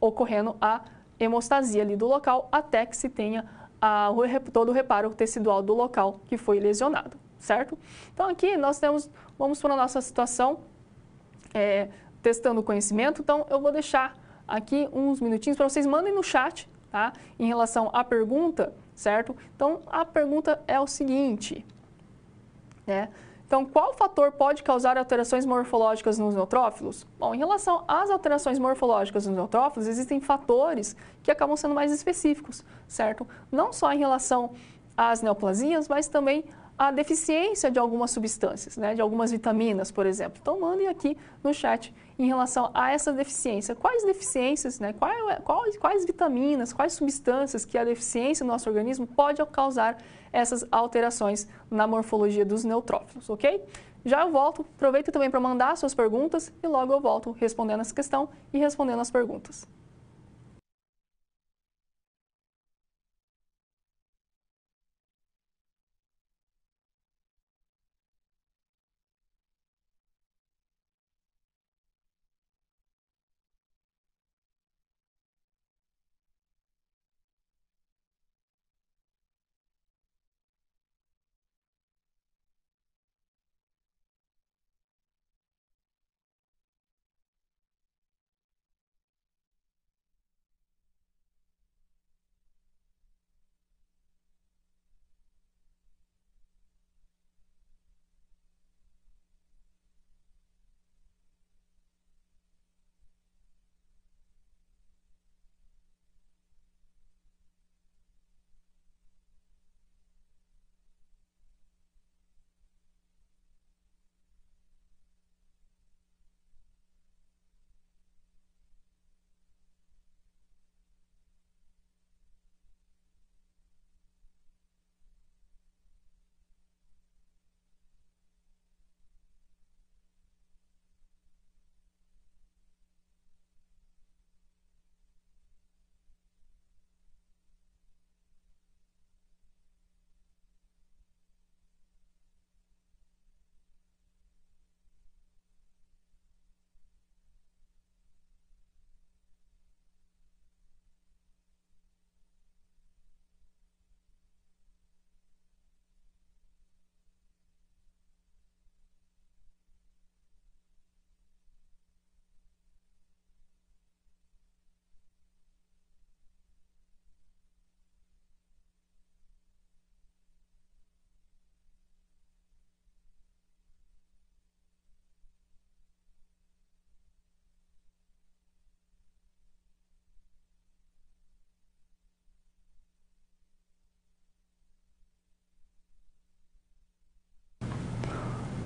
ocorrendo a hemostasia ali do local até que se tenha todo o reparo tecidual do local que foi lesionado, certo? Então, aqui nós vamos para a nossa situação, testando o conhecimento. Então, eu vou deixar aqui uns minutinhos para vocês mandem no chat, tá? Em relação à pergunta, certo? Então, a pergunta é o seguinte, né? Então, qual fator pode causar alterações morfológicas nos neutrófilos? Bom, em relação às alterações morfológicas nos neutrófilos, existem fatores que acabam sendo mais específicos, certo? Não só em relação às neoplasias, mas também a deficiência de algumas substâncias, né? De algumas vitaminas, por exemplo. Então, mandem aqui no chat em relação a essa deficiência. Quais deficiências, né? Quais vitaminas, quais substâncias que a deficiência no nosso organismo pode causar essas alterações na morfologia dos neutrófilos, ok? Já eu volto, aproveito também para mandar suas perguntas e logo eu volto respondendo essa questão e respondendo as perguntas.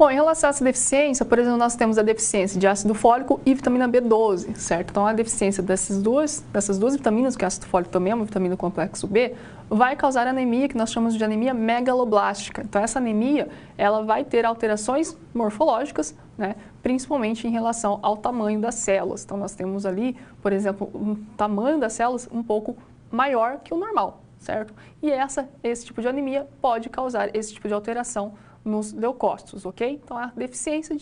Bom, em relação a essa deficiência, por exemplo, nós temos a deficiência de ácido fólico e vitamina B12, certo? Então, a deficiência dessas duas vitaminas, que o ácido fólico também é uma vitamina do complexo B, vai causar anemia, que nós chamamos de anemia megaloblástica. Então, essa anemia, ela vai ter alterações morfológicas, né? Principalmente em relação ao tamanho das células. Então, nós temos ali, por exemplo, um tamanho das células um pouco maior que o normal, certo? E esse tipo de anemia pode causar esse tipo de alteração nos leucócitos, ok? Então, a deficiência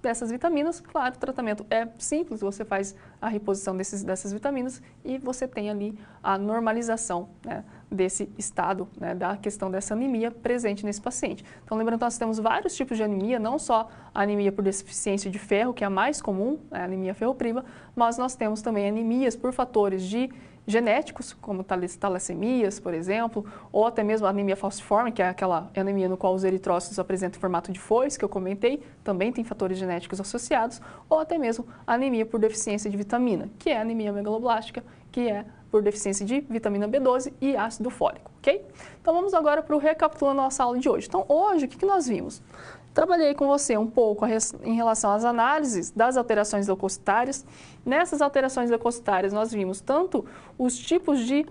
dessas vitaminas, claro, o tratamento é simples, você faz a reposição dessas vitaminas e você tem ali a normalização, né, desse estado, né, da questão dessa anemia presente nesse paciente. Então, lembrando que nós temos vários tipos de anemia, não só a anemia por deficiência de ferro, que é a mais comum, né, a anemia ferropriva, mas nós temos também anemias por fatores genéticos, como talassemias, por exemplo, ou até mesmo a anemia falciforme, que é aquela anemia no qual os eritrócitos apresentam formato de foice, que eu comentei, também tem fatores genéticos associados, ou até mesmo a anemia por deficiência de vitamina, que é a anemia megaloblástica, que é por deficiência de vitamina B12 e ácido fólico, ok? Então vamos agora para o recapitulando a nossa aula de hoje. Então hoje, o que nós vimos? Trabalhei com você um pouco em relação às análises das alterações leucocitárias. Nessas alterações leucocitárias, nós vimos tanto os tipos de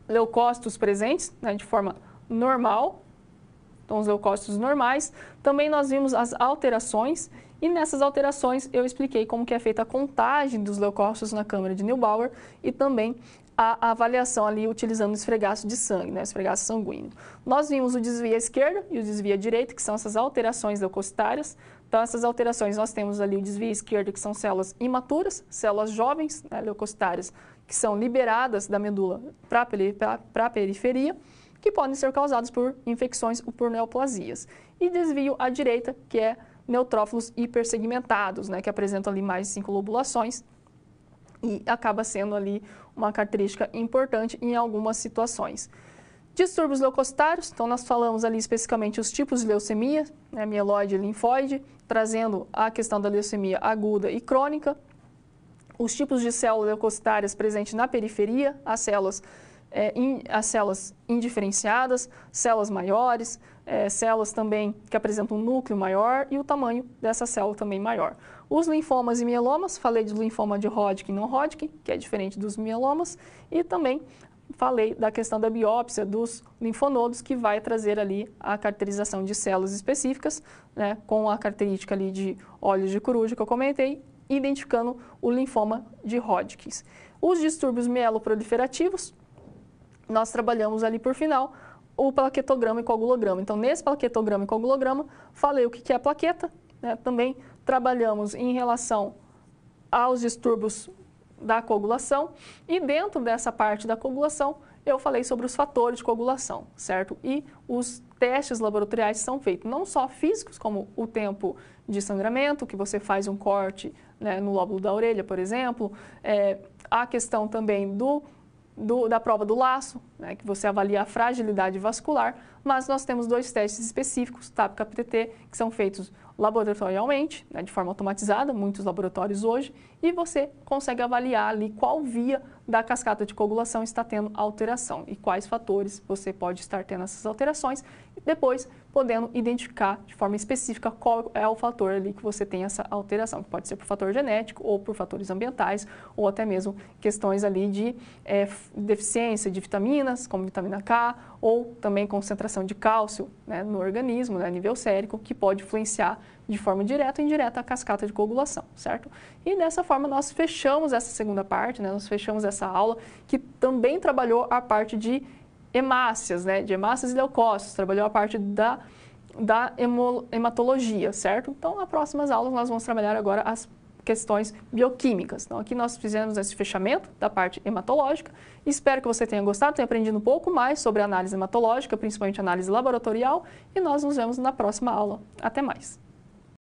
leucócitos presentes, né, de forma normal, então os leucócitos normais. Também nós vimos as alterações, e nessas alterações eu expliquei como que é feita a contagem dos leucócitos na câmara de Neubauer e também a avaliação ali utilizando o esfregaço de sangue, né, o esfregaço sanguíneo. Nós vimos o desvio à esquerda e o desvio à direita, que são essas alterações leucocitárias. Então, essas alterações, nós temos ali o desvio à esquerda, que são células imaturas, células jovens, né, leucocitárias, que são liberadas da medula para a periferia, que podem ser causadas por infecções ou por neoplasias. E desvio à direita, que é neutrófilos hipersegmentados, né, que apresentam ali mais de 5 lobulações, e acaba sendo ali uma característica importante em algumas situações. Distúrbios leucocitários, então nós falamos ali especificamente os tipos de leucemia, né, mieloide e linfóide, trazendo a questão da leucemia aguda e crônica, os tipos de células leucocitárias presentes na periferia, as células indiferenciadas, células maiores, células também que apresentam um núcleo maior e o tamanho dessa célula também maior. Os linfomas e mielomas, falei do linfoma de Hodgkin e não Hodgkin, que é diferente dos mielomas, e também falei da questão da biópsia dos linfonodos, que vai trazer ali a caracterização de células específicas, né, com a característica ali de olhos de coruja que eu comentei, identificando o linfoma de Hodgkin. Os distúrbios mieloproliferativos, nós trabalhamos ali por final o plaquetograma e coagulograma. Então, nesse plaquetograma e coagulograma, falei o que é a plaqueta, né? Também trabalhamos em relação aos distúrbios da coagulação e dentro dessa parte da coagulação, eu falei sobre os fatores de coagulação, certo? E os testes laboratoriais são feitos não só físicos, como o tempo de sangramento, que você faz um corte, né, no lóbulo da orelha, por exemplo, a questão também da prova do laço, né, que você avalia a fragilidade vascular, mas nós temos 2 testes específicos, TAP-CAP-TT, que são feitos laboratorialmente, né, de forma automatizada, muitos laboratórios hoje, e você consegue avaliar ali qual via da cascata de coagulação está tendo alteração e quais fatores você pode estar tendo essas alterações, e depois podendo identificar de forma específica qual é o fator ali que você tem essa alteração, que pode ser por fator genético ou por fatores ambientais, ou até mesmo questões ali de deficiência de vitaminas, como vitamina K, ou também concentração de cálcio, né, no organismo, né, a nível sérico, que pode influenciar de forma direta ou indireta a cascata de coagulação, certo? E dessa forma nós fechamos essa segunda parte, né, nós fechamos essa aula, que também trabalhou a parte de hemácias, né, de hemácias e leucócitos, trabalhou a parte da hematologia, certo? Então, nas próximas aulas nós vamos trabalhar agora as questões bioquímicas. Então, aqui nós fizemos esse fechamento da parte hematológica. Espero que você tenha gostado, tenha aprendido um pouco mais sobre a análise hematológica, principalmente análise laboratorial, e nós nos vemos na próxima aula. Até mais!